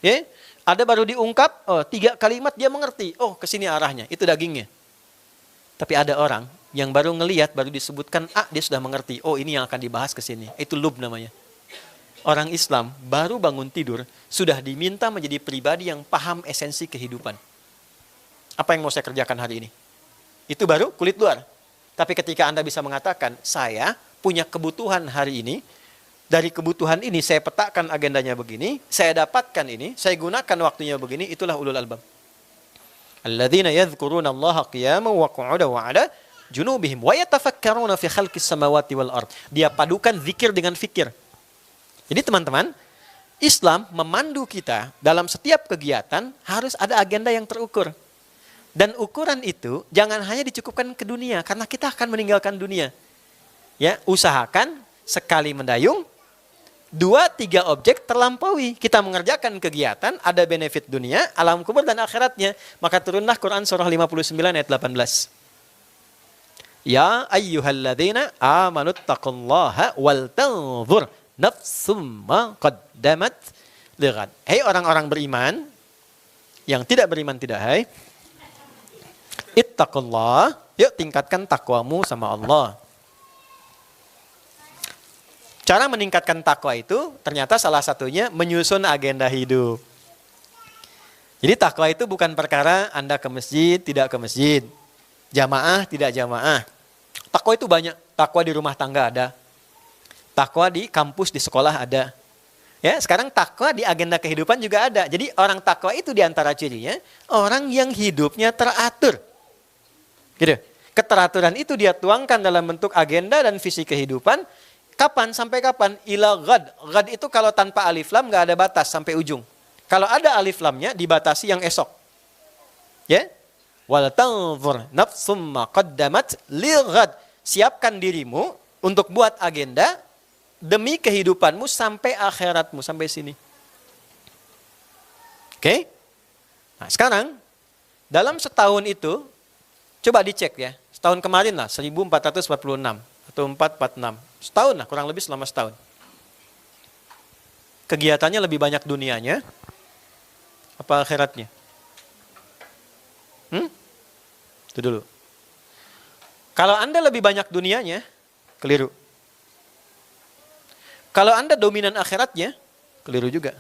Ya? Ada baru diungkap, 3 kalimat dia mengerti. Oh, ke sini arahnya, itu dagingnya. Tapi ada orang yang baru ngelihat, baru disebutkan dia sudah mengerti. Oh, ini yang akan dibahas ke sini. Itu lub namanya. Orang Islam baru bangun tidur sudah diminta menjadi pribadi yang paham esensi kehidupan. Apa yang mau saya kerjakan hari ini? Itu baru kulit luar. Tapi ketika Anda bisa mengatakan, saya punya kebutuhan hari ini, dari kebutuhan ini saya petakan agendanya begini, saya dapatkan ini, saya gunakan waktunya begini, itulah ulul albab. Alladzina yadhkuruna Allaha qiyaman wa qu'udan wa 'ala junubihim wa yatafakkaruna fi khalqis samawati wal ard. Dia padukan zikir dengan fikir. Jadi teman-teman, Islam memandu kita dalam setiap kegiatan harus ada agenda yang terukur. Dan ukuran itu jangan hanya dicukupkan ke dunia, karena kita akan meninggalkan dunia. Ya, usahakan sekali mendayung, 2-3 objek terlampaui. Kita mengerjakan kegiatan, ada benefit dunia, alam kubur dan akhiratnya. Maka turunlah Quran surah 59 ayat 18. Ya ayyuhalladzina amanuttaqullaha wal tanzur nafsum ma qaddamat lighad. Hei orang-orang beriman, yang tidak beriman tidak hai. Ittaqullah, yuk tingkatkan takwamu sama Allah. Cara meningkatkan takwa itu ternyata salah satunya menyusun agenda hidup. Jadi takwa itu bukan perkara Anda ke masjid, tidak ke masjid. Jamaah, tidak jamaah. Takwa itu banyak. Takwa di rumah tangga ada. Takwa di kampus, di sekolah ada. Ya, sekarang takwa di agenda kehidupan juga ada. Jadi orang takwa itu diantara cirinya, orang yang hidupnya teratur. Gitu. Keteraturan itu dia tuangkan dalam bentuk agenda dan visi kehidupan. Kapan sampai kapan? Ila ghad. Ghad itu kalau tanpa alif lam nggak ada batas sampai ujung. Kalau ada alif lamnya dibatasi yang esok. Ya. Wal tanzur nafsum ma qaddamat lil ghad. Siapkan dirimu untuk buat agenda demi kehidupanmu sampai akhiratmu, sampai sini. Oke? Nah, sekarang dalam setahun itu coba dicek ya. Setahun kemarin lah 1446 atau 446. Setahun lah, kurang lebih selama setahun. Kegiatannya lebih banyak dunianya apa akhiratnya? Itu dulu. Kalau Anda lebih banyak dunianya, keliru. Kalau Anda dominan akhiratnya, keliru juga.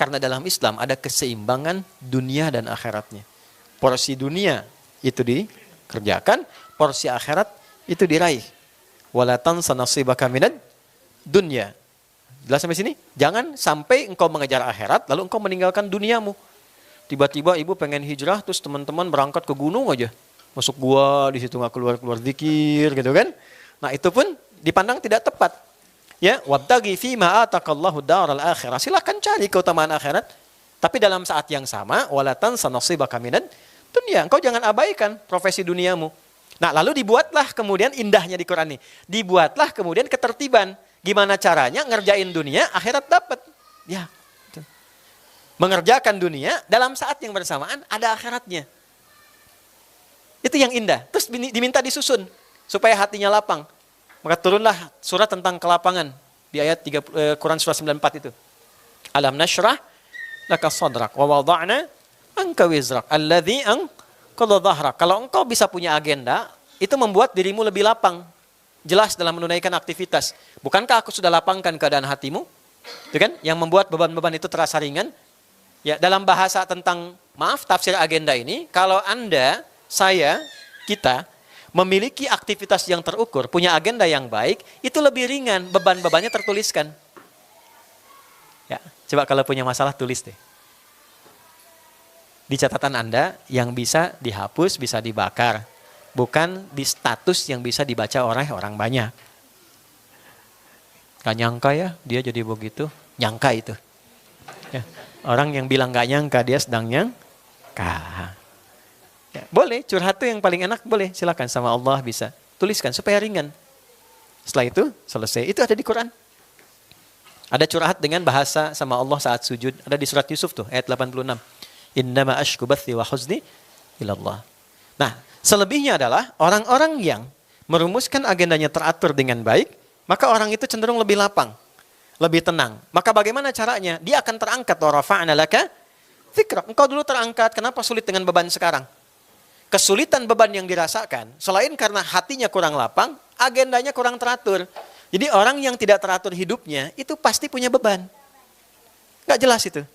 Karena dalam Islam ada keseimbangan dunia dan akhiratnya. Porsi dunia itu dikerjakan, porsi akhirat itu diraih. Wala tansa nasibaka minad dunya. Jelas sampai sini? Jangan sampai engkau mengejar akhirat lalu engkau meninggalkan duniamu. Tiba-tiba ibu pengen hijrah terus teman-teman berangkat ke gunung aja. Masuk gua di situ enggak keluar-keluar zikir gitu kan. Nah, itu pun dipandang tidak tepat. Ya, wabtaghi fima ataqallahu daral akhirah. Silakan cari keutamaan akhirat, tapi dalam saat yang sama wala tansa nasibaka minad dunya. Engkau jangan abaikan profesi duniamu. Nah, lalu dibuatlah kemudian indahnya di Quran ini. Dibuatlah kemudian ketertiban. Gimana caranya ngerjain dunia, akhirat dapat. Ya. Gitu. Mengerjakan dunia dalam saat yang bersamaan ada akhiratnya. Itu yang indah. Terus diminta disusun supaya hatinya lapang. Maka turunlah surat tentang kelapangan di ayat 3 Quran surah 94 itu. Alam nashrah laka sadrak wa wada'na anka wizrak alladhi anqadha dhahrak. Kalau engkau bisa punya agenda, itu membuat dirimu lebih lapang. Jelas dalam menunaikan aktivitas. Bukankah aku sudah lapangkan keadaan hatimu? Itu kan? Yang membuat beban-beban itu terasa ringan. Ya, dalam bahasa tentang tafsir agenda ini, kalau Anda, saya, kita memiliki aktivitas yang terukur, punya agenda yang baik, itu lebih ringan, beban-bebannya tertuliskan. Ya, coba kalau punya masalah tulis deh. Di catatan Anda yang bisa dihapus, bisa dibakar. Bukan di status yang bisa dibaca oleh orang banyak. Gak nyangka ya dia jadi begitu. Nyangka itu. Ya, orang yang bilang gak nyangka dia sedang nyangka. Ya, boleh, curhat tuh yang paling enak boleh. Silakan sama Allah bisa. Tuliskan supaya ringan. Setelah itu selesai. Itu ada di Quran. Ada curhat dengan bahasa sama Allah saat sujud. Ada di surat Yusuf tuh ayat 86. Innama ashku bathi wa huzni ilallah. Nah, selebihnya adalah orang-orang yang merumuskan agendanya teratur dengan baik, maka orang itu cenderung lebih lapang, lebih tenang. Maka bagaimana caranya? Dia akan terangkat. Wa rafa'na laka dzikrak. Engkau dulu terangkat, kenapa sulit dengan beban sekarang? Kesulitan beban yang dirasakan, selain karena hatinya kurang lapang, agendanya kurang teratur. Jadi orang yang tidak teratur hidupnya, itu pasti punya beban. Gak jelas itu.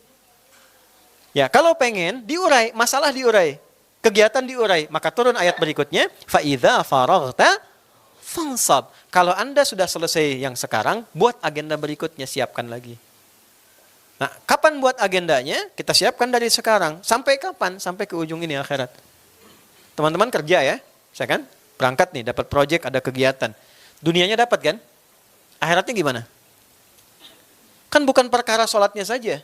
Ya, kalau pengen diurai, masalah diurai. Kegiatan diurai, maka turun ayat berikutnya, fa idza faraghta fansab. Kalau Anda sudah selesai yang sekarang, buat agenda berikutnya, siapkan lagi. Nah, kapan buat agendanya? Kita siapkan dari sekarang. Sampai kapan? Sampai ke ujung ini akhirat. Teman-teman kerja ya, saya kan berangkat nih, dapat proyek, ada kegiatan. Dunianya dapat kan? Akhiratnya gimana? Kan bukan perkara sholatnya saja.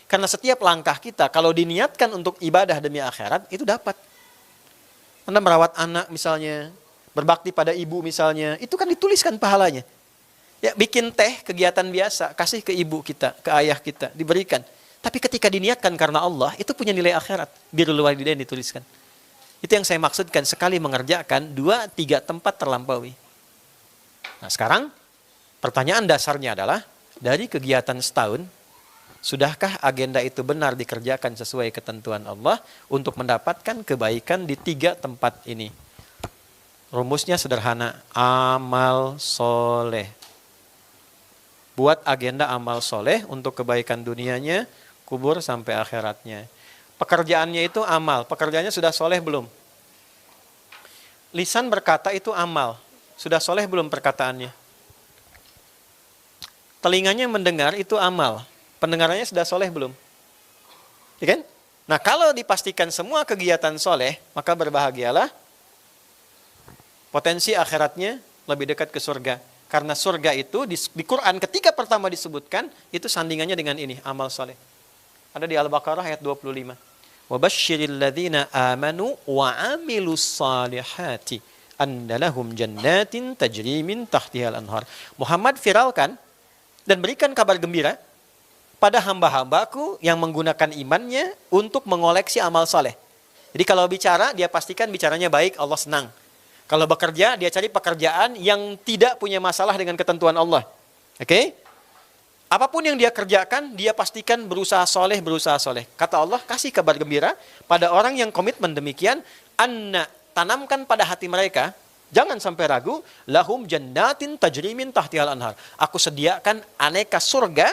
Karena setiap langkah kita, kalau diniatkan untuk ibadah demi akhirat, itu dapat. Anda merawat anak misalnya, berbakti pada ibu misalnya, itu kan dituliskan pahalanya. Ya, bikin teh, kegiatan biasa, kasih ke ibu kita, ke ayah kita, diberikan. Tapi ketika diniatkan karena Allah, itu punya nilai akhirat. Birrul walidain dituliskan. Itu yang saya maksudkan, sekali mengerjakan, 2-3 tempat terlampaui. Nah sekarang, pertanyaan dasarnya adalah, dari kegiatan setahun, sudahkah agenda itu benar dikerjakan sesuai ketentuan Allah untuk mendapatkan kebaikan di 3 tempat ini? Rumusnya sederhana, amal soleh. Buat agenda amal soleh untuk kebaikan dunianya, kubur sampai akhiratnya. Pekerjaannya itu amal. Pekerjaannya sudah soleh belum? Lisan berkata itu amal. Sudah soleh belum perkataannya? Telinganya mendengar itu amal. Pendengarannya sudah soleh belum? Ya kan? Nah, kalau dipastikan semua kegiatan soleh, maka berbahagialah. Potensi akhiratnya lebih dekat ke surga. Karena surga itu di Quran ketika pertama disebutkan, itu sandingannya dengan ini, amal soleh. Ada di Al-Baqarah ayat 25. وَبَشِّرِ الَّذِينَ آمَنُوا وَعَمِلُوا الصَّالِحَاتِ أَنَّ لَهُمْ جَنَّاتٍ تَجْرِي مِنْ تَحْتِهَا الْأَنْهَارُ. Muhammad viralkan dan berikan kabar gembira pada hamba-hambaku yang menggunakan imannya untuk mengoleksi amal soleh. Jadi kalau bicara, dia pastikan bicaranya baik, Allah senang. Kalau bekerja, dia cari pekerjaan yang tidak punya masalah dengan ketentuan Allah. Oke? Apapun yang dia kerjakan, dia pastikan berusaha soleh, berusaha soleh. Kata Allah, kasih kabar gembira pada orang yang komitmen demikian, anna, tanamkan pada hati mereka, jangan sampai ragu, lahum jannatin tajri min tahtihal anhar. Aku sediakan aneka surga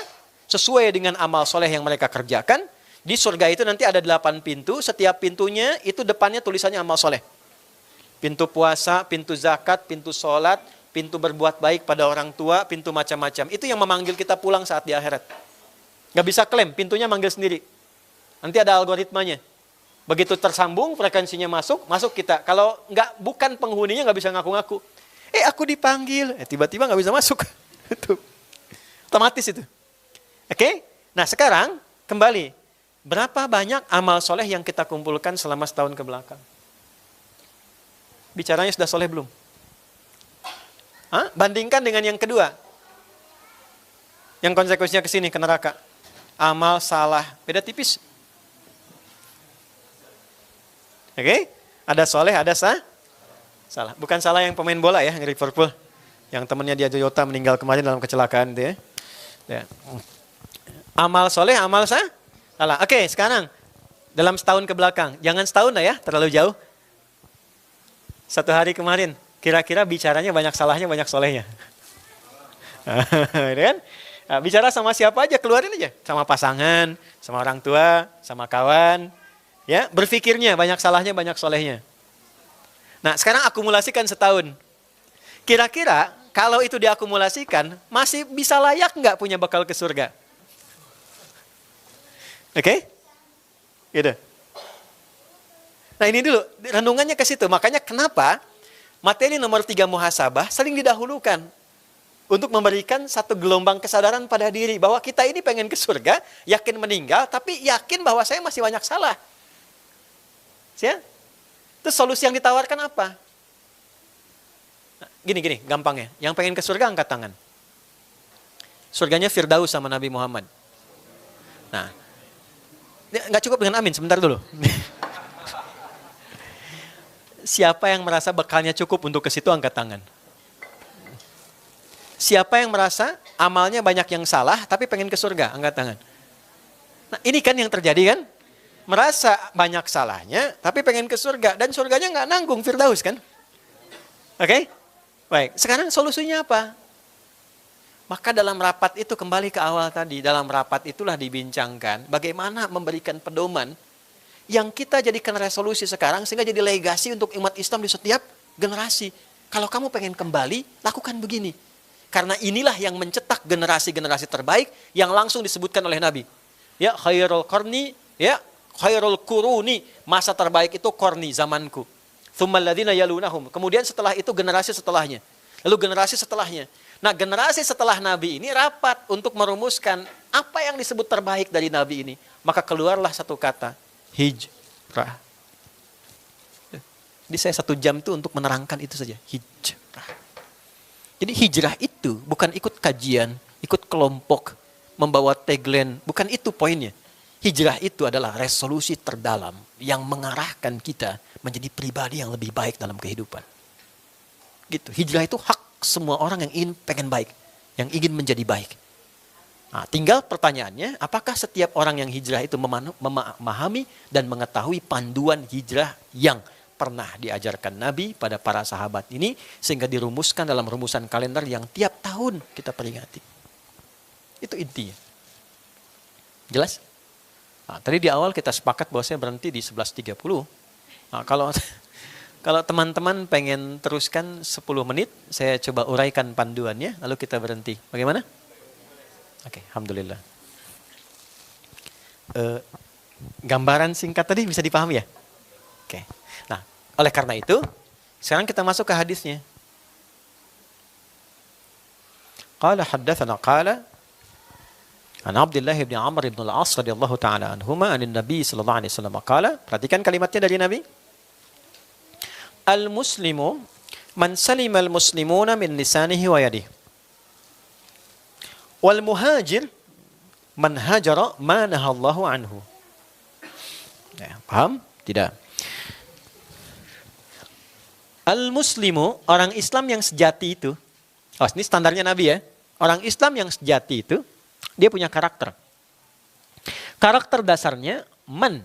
sesuai dengan amal soleh yang mereka kerjakan. Di surga itu nanti ada 8 pintu, setiap pintunya itu depannya tulisannya amal soleh. Pintu puasa, pintu zakat, pintu sholat, pintu berbuat baik pada orang tua, pintu macam-macam. Itu yang memanggil kita pulang saat di akhirat. Gak bisa klaim, pintunya manggil sendiri. Nanti ada algoritmanya. Begitu tersambung, frekuensinya masuk kita. Kalau bukan penghuninya gak bisa ngaku-ngaku. Aku dipanggil, tiba-tiba gak bisa masuk. Itu otomatis itu. Oke? Nah sekarang, kembali. Berapa banyak amal soleh yang kita kumpulkan selama setahun ke belakang? Bicaranya sudah soleh belum? Bandingkan dengan yang kedua. Yang konsekuensinya ke sini, ke neraka. Amal salah. Beda tipis. Oke? Ada soleh, ada salah. Bukan salah yang pemain bola ya, Liverpool. Yang temannya dia Toyota meninggal kemarin dalam kecelakaan itu ya. Amal soleh, amal salah. Oke, sekarang. Dalam setahun ke belakang. Jangan setahun lah ya, terlalu jauh. 1 hari kemarin, kira-kira bicaranya banyak salahnya, banyak solehnya. Kan? Nah, bicara sama siapa aja, keluarin aja. Sama pasangan, sama orang tua, sama kawan. Ya, berpikirnya banyak salahnya, banyak solehnya. Nah, sekarang akumulasikan setahun. Kira-kira kalau itu diakumulasikan, masih bisa layak nggak punya bekal ke surga? Oke? Gitu. Nah ini dulu, renungannya ke situ. Makanya kenapa materi nomor 3 muhasabah sering didahulukan. Untuk memberikan satu gelombang kesadaran pada diri. Bahwa kita ini pengen ke surga, yakin meninggal, tapi yakin bahwa saya masih banyak salah. Ya? Terus solusi yang ditawarkan apa? Nah, gini, gampangnya. Yang pengen ke surga angkat tangan. Surganya Firdaus sama Nabi Muhammad. Nah, nggak cukup dengan amin, sebentar dulu. Siapa yang merasa bekalnya cukup untuk ke situ angkat tangan. Siapa yang merasa amalnya banyak yang salah tapi pengen ke surga angkat tangan. Nah ini kan yang terjadi kan. Merasa banyak salahnya tapi pengen ke surga. Dan surganya nggak nanggung Firdaus kan. Oke? Baik, sekarang solusinya apa? Maka dalam rapat itu kembali ke awal tadi. Dalam rapat itulah dibincangkan bagaimana memberikan pedoman yang kita jadikan resolusi sekarang sehingga jadi legasi untuk umat Islam di setiap generasi. Kalau kamu pengen kembali, lakukan begini. Karena inilah yang mencetak generasi-generasi terbaik yang langsung disebutkan oleh Nabi. Ya, khairul qarni, ya, khairul quruni, masa terbaik itu qarni, zamanku. Tsummal ladzina yalunahum. Kemudian setelah itu generasi setelahnya. Lalu generasi setelahnya. Nah, generasi setelah Nabi ini rapat untuk merumuskan apa yang disebut terbaik dari Nabi ini. Maka keluarlah satu kata, hijrah. Jadi saya 1 jam itu untuk menerangkan itu saja. Hijrah. Jadi hijrah itu bukan ikut kajian, ikut kelompok, membawa tagline. Bukan itu poinnya. Hijrah itu adalah resolusi terdalam yang mengarahkan kita menjadi pribadi yang lebih baik dalam kehidupan. Gitu. Hijrah itu hak semua orang yang ingin pengen baik. Yang ingin menjadi baik. Nah, tinggal pertanyaannya, apakah setiap orang yang hijrah itu memahami dan mengetahui panduan hijrah yang pernah diajarkan Nabi pada para sahabat ini, sehingga dirumuskan dalam rumusan kalender yang tiap tahun kita peringati. Itu intinya. Jelas? Nah, tadi di awal kita sepakat bahwa saya berhenti di 11.30. Nah, kalau teman-teman pengen teruskan 10 menit, saya coba uraikan panduannya, lalu kita berhenti. Bagaimana? Oke, alhamdulillah. Gambaran singkat tadi bisa dipahami ya? Oke. Nah, oleh karena itu, sekarang kita masuk ke hadisnya. Qala haddatsana qala an Abdullah bin Amr bin Al-As radhiyallahu taala anhuma anin Nabi sallallahu alaihi wasallam qala, perhatikan kalimatnya dari Nabi. Al-muslimu man salima al-muslimuna min lisanihi wa yadihi. Wal muhajir man hajara ma nahallahu anhu. Ya, paham? Tidak. Al-muslimu, orang Islam yang sejati itu. Oh, ini standarnya Nabi ya. Orang Islam yang sejati itu, dia punya karakter. Karakter dasarnya man,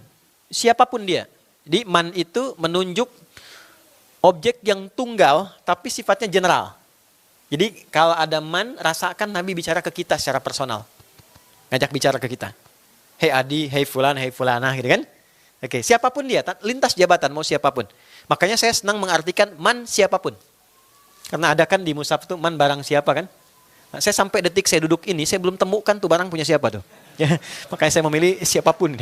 siapapun dia. Jadi man itu menunjuk objek yang tunggal, tapi sifatnya general. Jadi kalau ada man, rasakan Nabi bicara ke kita secara personal. Ngajak bicara ke kita. Hei Adi, hei Fulan, hei Fulanah, gitu kan. Oke, siapapun dia, lintas jabatan, mau siapapun. Makanya saya senang mengartikan man siapapun. Karena ada kan di mushaf itu man barang siapa kan. Nah, saya sampai detik saya duduk ini, saya belum temukan tuh barang punya siapa tuh. Ya, makanya saya memilih siapapun.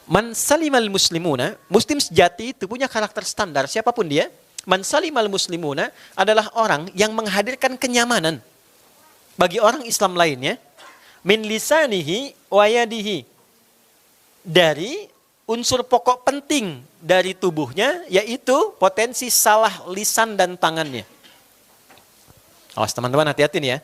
Man salimal muslimuna, muslim sejati itu punya karakter standar, siapapun dia. Man salimal muslimuna adalah orang yang menghadirkan kenyamanan bagi orang Islam lainnya. Min lisanihi wa yadihi. Dari unsur pokok penting dari tubuhnya, yaitu potensi salah lisan dan tangannya. Awas teman-teman, hati-hati nih ya.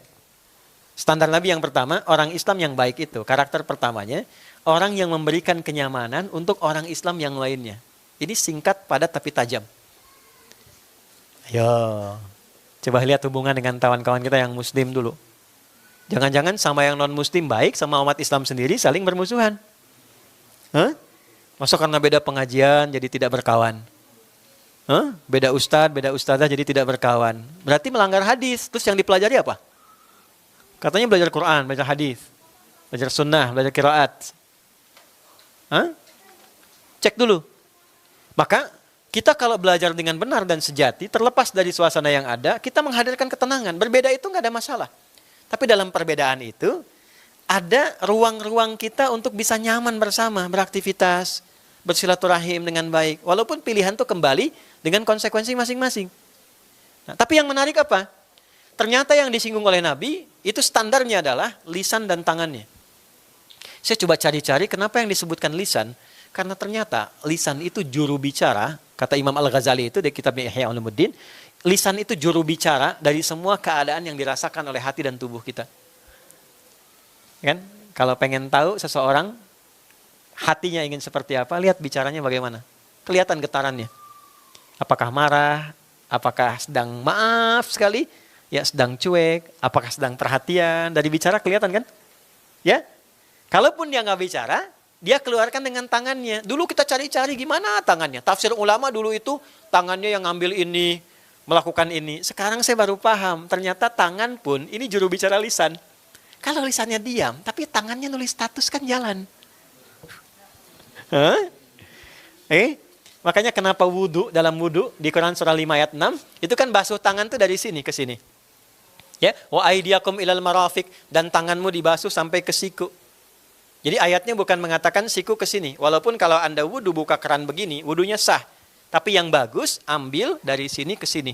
Standar Nabi yang pertama, orang Islam yang baik itu, karakter pertamanya, orang yang memberikan kenyamanan untuk orang Islam yang lainnya. Ini singkat, padat, tapi tajam. Ayo, coba lihat hubungan dengan kawan-kawan kita yang muslim dulu. Jangan-jangan sama yang non-muslim baik, sama umat Islam sendiri saling bermusuhan. Hah? Masa karena beda pengajian jadi tidak berkawan? Hah? Beda ustadz, beda ustadzah jadi tidak berkawan. Berarti melanggar hadis. Terus yang dipelajari apa? Katanya belajar Quran, belajar hadis, belajar sunnah, belajar qiraat. Hah? Cek dulu. Maka kita kalau belajar dengan benar dan sejati, terlepas dari suasana yang ada, kita menghadirkan ketenangan. Berbeda itu nggak ada masalah. Tapi dalam perbedaan itu, ada ruang-ruang kita untuk bisa nyaman bersama, beraktivitas, bersilaturahim dengan baik. Walaupun pilihan itu kembali dengan konsekuensi masing-masing. Nah, tapi yang menarik apa? Ternyata yang disinggung oleh Nabi, itu standarnya adalah lisan dan tangannya. Saya coba cari-cari kenapa yang disebutkan lisan. Karena ternyata lisan itu juru bicara, kata Imam Al-Ghazali itu di kitabnya Ihya Ulumuddin, lisan itu juru bicara dari semua keadaan yang dirasakan oleh hati dan tubuh kita. Kan? Kalau pengen tahu seseorang hatinya ingin seperti apa, lihat bicaranya bagaimana. Kelihatan getarannya. Apakah marah, apakah sedang maaf sekali, ya sedang cuek, apakah sedang perhatian, dari bicara kelihatan kan? Ya. Kalaupun dia nggak bicara, dia keluarkan dengan tangannya. Dulu kita cari-cari gimana tangannya. Tafsir ulama dulu itu tangannya yang ngambil ini, melakukan ini. Sekarang saya baru paham, ternyata tangan pun ini juru bicara lisan. Kalau lisannya diam, tapi tangannya nulis status kan jalan. Hah? Makanya kenapa wudu dalam wudu di Quran surah 5 ayat 6 itu kan basuh tangan tuh dari sini ke sini. Ya, wa aydiyakum ilal marafiq, dan tanganmu dibasuh sampai ke siku. Jadi ayatnya bukan mengatakan siku ke sini. Walaupun kalau Anda wudu buka keran begini, wudunya sah. Tapi yang bagus ambil dari sini ke sini.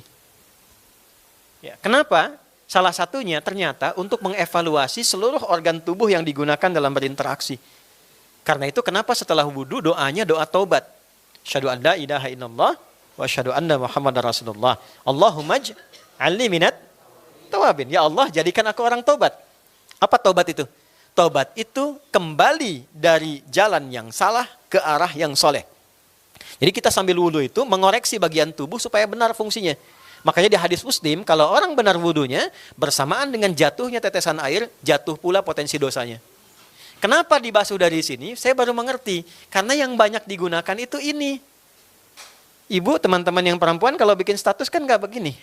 Ya, kenapa? Salah satunya ternyata untuk mengevaluasi seluruh organ tubuh yang digunakan dalam berinteraksi. Karena itu kenapa setelah wudu doanya doa taubat. Asyhadu an la ilaha illallah wa asyhadu anna Muhammadar Rasulullah. Allahumma ij'alni minat tawabin. Ya Allah, jadikan aku orang taubat. Apa taubat itu? Taubat itu kembali dari jalan yang salah ke arah yang soleh. Jadi kita sambil wudu itu mengoreksi bagian tubuh supaya benar fungsinya. Makanya di hadis Muslim, kalau orang benar wudunya, bersamaan dengan jatuhnya tetesan air, jatuh pula potensi dosanya. Kenapa dibasuh dari sini? Saya baru mengerti. Karena yang banyak digunakan itu ini. Ibu, teman-teman yang perempuan kalau bikin status kan nggak begini.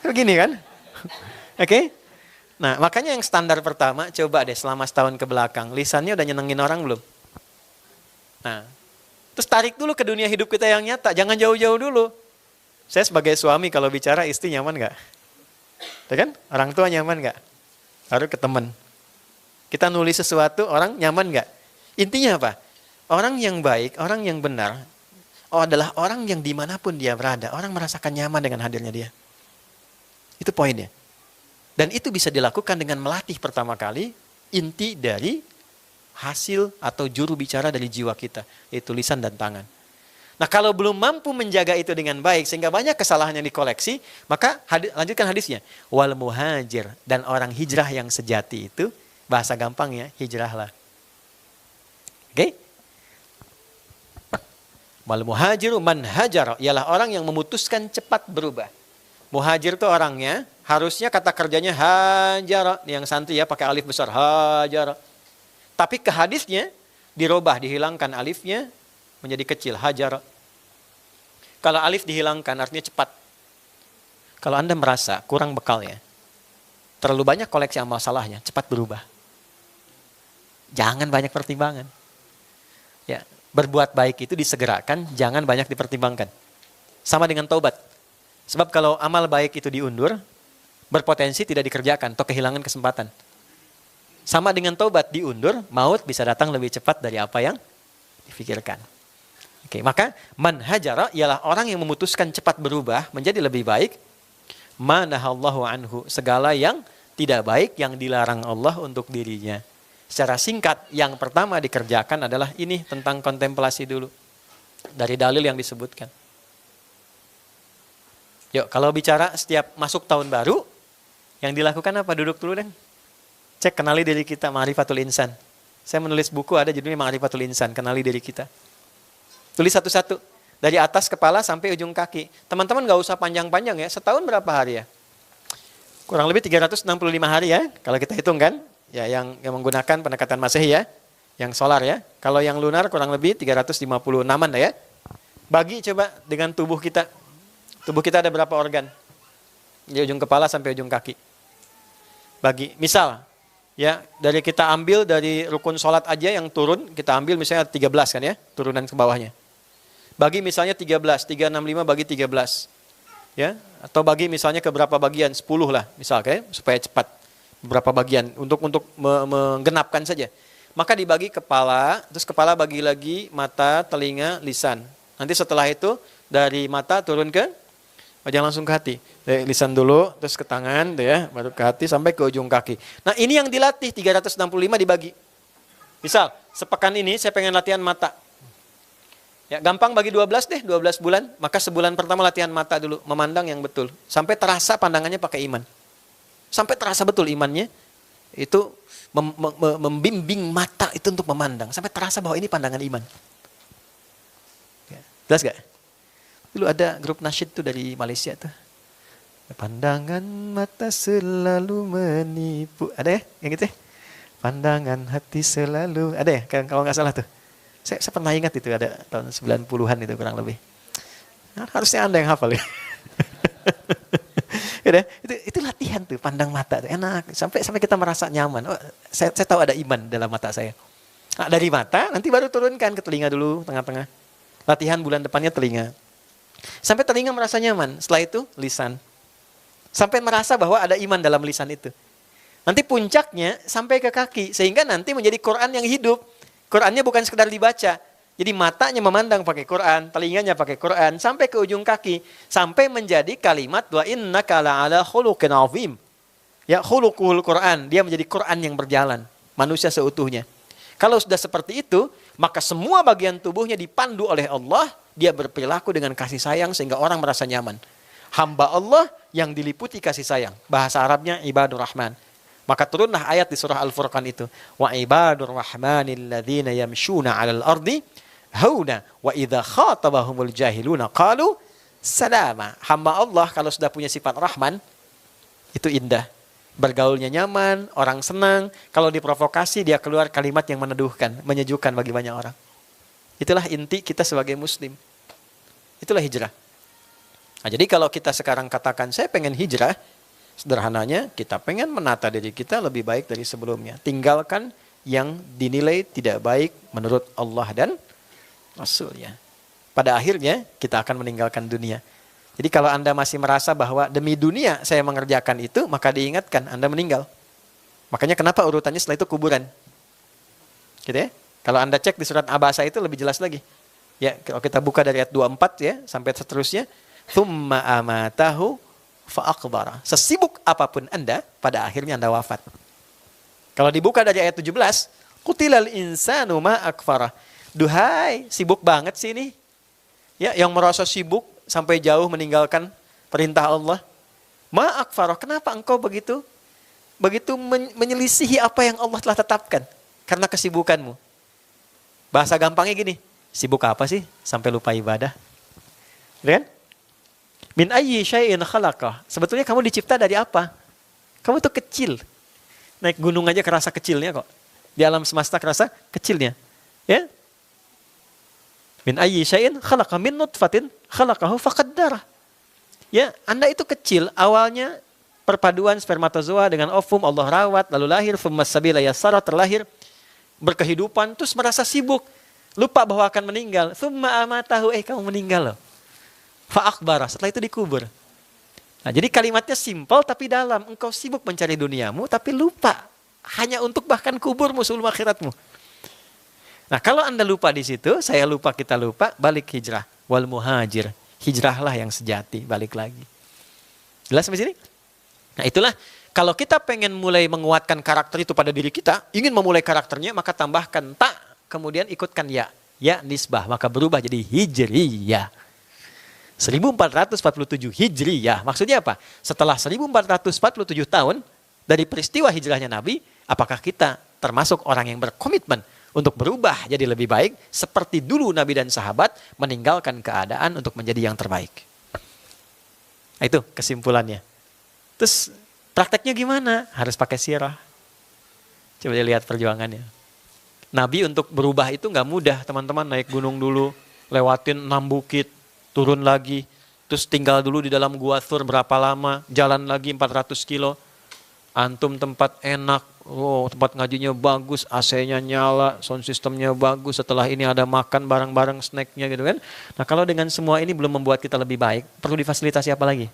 Begini kan? Oke? Nah, makanya yang standar pertama, coba deh selama setahun ke belakang, lisannya udah nyenengin orang belum? Nah, terus tarik dulu ke dunia hidup kita yang nyata, jangan jauh-jauh dulu. Saya sebagai suami kalau bicara istri nyaman nggak? Ya kan? Orang tua nyaman nggak? Baru ke teman. Kita nulis sesuatu, orang nyaman nggak? Intinya apa? Orang yang baik, orang yang benar, adalah orang yang dimanapun dia berada, orang merasakan nyaman dengan hadirnya dia. Itu poinnya. Dan itu bisa dilakukan dengan melatih pertama kali inti dari hasil atau juru bicara dari jiwa kita, yaitu lisan dan tangan. Nah, kalau belum mampu menjaga itu dengan baik sehingga banyak kesalahan yang dikoleksi, maka lanjutkan hadisnya. Wal muhajir, dan orang hijrah yang sejati itu, bahasa gampangnya hijrahlah. Oke? Wal muhajiru man hajar, ialah orang yang memutuskan cepat berubah. Muhajir itu orangnya, harusnya kata kerjanya hajar, yang santri ya pakai alif besar, hajar. Tapi ke hadisnya dirubah, dihilangkan alifnya menjadi kecil, hajar. Kalau alif dihilangkan artinya cepat. Kalau Anda merasa kurang bekalnya, terlalu banyak koleksi amal salahnya, cepat berubah. Jangan banyak pertimbangan. Ya, berbuat baik itu disegerakan, jangan banyak dipertimbangkan. Sama dengan taubat. Sebab kalau amal baik itu diundur, berpotensi tidak dikerjakan atau kehilangan kesempatan. Sama dengan taubat diundur, maut bisa datang lebih cepat dari apa yang difikirkan. Oke, maka man hajara ialah orang yang memutuskan cepat berubah menjadi lebih baik. Manahallahu anhu, segala yang tidak baik yang dilarang Allah untuk dirinya. Secara singkat, yang pertama dikerjakan adalah ini tentang kontemplasi dulu. Dari dalil yang disebutkan. Yuk, kalau bicara setiap masuk tahun baru, yang dilakukan apa? Duduk dulu deh. Cek kenali diri kita, Ma'rifatul Insan. Saya menulis buku ada judulnya Ma'rifatul Insan, kenali diri kita. Tulis satu-satu, dari atas kepala sampai ujung kaki. Teman-teman gak usah panjang-panjang ya, setahun berapa hari ya? Kurang lebih 365 hari ya, kalau kita hitung kan. Ya, yang menggunakan pendekatan Masehi ya, yang solar ya. Kalau yang lunar kurang lebih 356-an ya. Bagi coba dengan tubuh kita. Tubuh kita ada berapa organ? Dari ujung kepala sampai ujung kaki. Bagi, misal, ya dari kita ambil dari rukun sholat aja yang turun, kita ambil misalnya 13 kan ya, turunan ke bawahnya. Bagi misalnya 13, 365 bagi 13. Ya, atau bagi misalnya ke berapa bagian, 10 lah, misal kayak supaya cepat. Beberapa bagian untuk menggenapkan saja. Maka dibagi kepala, terus kepala bagi lagi mata, telinga, lisan. Nanti setelah itu dari mata turun ke, jangan langsung ke hati. Dari lisan dulu, terus ke tangan, ya, baru ke hati sampai ke ujung kaki. Nah, ini yang dilatih 365 dibagi. Misal, sepekan ini saya pengen latihan mata. Ya, gampang bagi 12 deh, 12 bulan. Maka sebulan pertama latihan mata dulu, memandang yang betul. Sampai terasa pandangannya pakai iman. Sampai terasa betul imannya, itu membimbing mata itu untuk memandang. Sampai terasa bahwa ini pandangan iman. Ya, jelas gak? Dulu ada grup nasyid tuh dari Malaysia tuh. Pandangan mata selalu menipu. Ada ya? Yang gitu ya? Pandangan hati selalu. Ada ya? Kalau nggak salah tuh. Saya pernah ingat itu ada tahun 90-an itu kurang lebih. Nah, harusnya Anda yang hafal ya. itu latihan tuh, pandang mata tuh enak. Sampai kita merasa nyaman. Oh, saya tahu ada iman dalam mata saya. Nah, dari mata nanti baru turunkan ke telinga dulu, tengah-tengah. Latihan bulan depannya telinga. Sampai telinga merasa nyaman. Setelah itu lisan. Sampai merasa bahwa ada iman dalam lisan itu. Nanti puncaknya sampai ke kaki. Sehingga nanti menjadi Quran yang hidup. Qurannya bukan sekedar dibaca. Jadi matanya memandang pakai Quran, telinganya pakai Quran, sampai ke ujung kaki. Sampai menjadi kalimat wa innaka la'ala khuluqin 'azim. Ya, khuluqul Quran. Dia menjadi Quran yang berjalan. Manusia seutuhnya. Kalau sudah seperti itu, maka semua bagian tubuhnya dipandu oleh Allah. Dia berperilaku dengan kasih sayang sehingga orang merasa nyaman. Hamba Allah yang diliputi kasih sayang. Bahasa Arabnya ibadur rahman. Maka turunlah ayat di surah Al-Furqan itu. Wa ibadur rahmanil ladzina yamshuna 'alal ardi hauna wa idza khatabahumul jahiluna qalu salama. Hamba Allah kalau sudah punya sifat rahman itu indah. Bergaulnya nyaman, orang senang. Kalau diprovokasi dia keluar kalimat yang meneduhkan, menyejukkan bagi banyak orang. Itulah inti kita sebagai muslim. Itulah hijrah. Nah, jadi kalau kita sekarang katakan saya pengen hijrah, Sederhananya, kita pengen menata diri kita lebih baik dari sebelumnya. Tinggalkan yang dinilai tidak baik menurut Allah dan Rasulnya. Pada akhirnya, kita akan meninggalkan dunia. Jadi kalau Anda masih merasa bahwa demi dunia saya mengerjakan itu, maka diingatkan Anda meninggal. Makanya kenapa urutannya setelah itu kuburan. Gitu ya. Kalau Anda cek di surat Abasa itu lebih jelas lagi. Ya, kalau kita buka dari ayat 24 ya sampai seterusnya, tsumma amatahu fa aqbara. Sesibuk apapun Anda, pada akhirnya Anda wafat. Kalau dibuka dari ayat 17, qutilal insanu ma akfara. Duhai, sibuk banget sih ini. Ya, yang merasa sibuk sampai jauh meninggalkan perintah Allah. Ma akfara, kenapa engkau begitu menyelisihi apa yang Allah telah tetapkan karena kesibukanmu? Bahasa gampangnya gini, sibuk apa sih sampai lupa ibadah? Kan? Min ayyi syai'in khalaqah. Sebetulnya kamu dicipta dari apa? Kamu tuh kecil. Naik gunung aja kerasa kecilnya kok. Di alam semesta kerasa kecilnya. Ya? Min ayyi syai'in khalaqah, min nutfatin khalaqahu faqaddara. Ya, Anda itu kecil, awalnya perpaduan spermatozoa dengan ovum, Allah rawat, lalu lahir, thumma sabila yassara, terlahir, berkehidupan, terus merasa sibuk, lupa bahwa akan meninggal, thumma amatahu, kamu meninggal loh. Fa'akbara, setelah itu dikubur. Nah, jadi kalimatnya simpel tapi dalam, engkau sibuk mencari duniamu tapi lupa, hanya untuk bahkan kuburmu sebelum akhiratmu. Nah, kalau Anda lupa di situ, saya lupa, kita lupa, balik hijrah, wal muhajir, hijrahlah yang sejati, balik lagi. Jelas sampai sini? Nah itulah, kalau kita pengen mulai menguatkan karakter itu pada diri kita, ingin memulai karakternya, maka tambahkan tak, kemudian ikutkan ya. Ya nisbah, maka berubah jadi hijriyah. 1447 hijriyah. Maksudnya apa? Setelah 1447 tahun dari peristiwa hijrahnya Nabi, apakah kita termasuk orang yang berkomitmen untuk berubah jadi lebih baik, seperti dulu Nabi dan sahabat meninggalkan keadaan untuk menjadi yang terbaik. Nah, itu kesimpulannya. Terus prakteknya gimana? Harus pakai sirah. Coba lihat perjuangannya. Nabi untuk berubah itu nggak mudah, teman-teman. Naik gunung dulu, lewatin 6 bukit, turun lagi, terus tinggal dulu di dalam gua Thur berapa lama, jalan lagi 400 kilo. Antum tempat enak, tempat ngajinya bagus, AC-nya nyala, sound systemnya bagus, setelah ini ada makan bareng-bareng snacknya gitu kan. Nah kalau dengan semua ini belum membuat kita lebih baik, perlu difasilitasi apa lagi?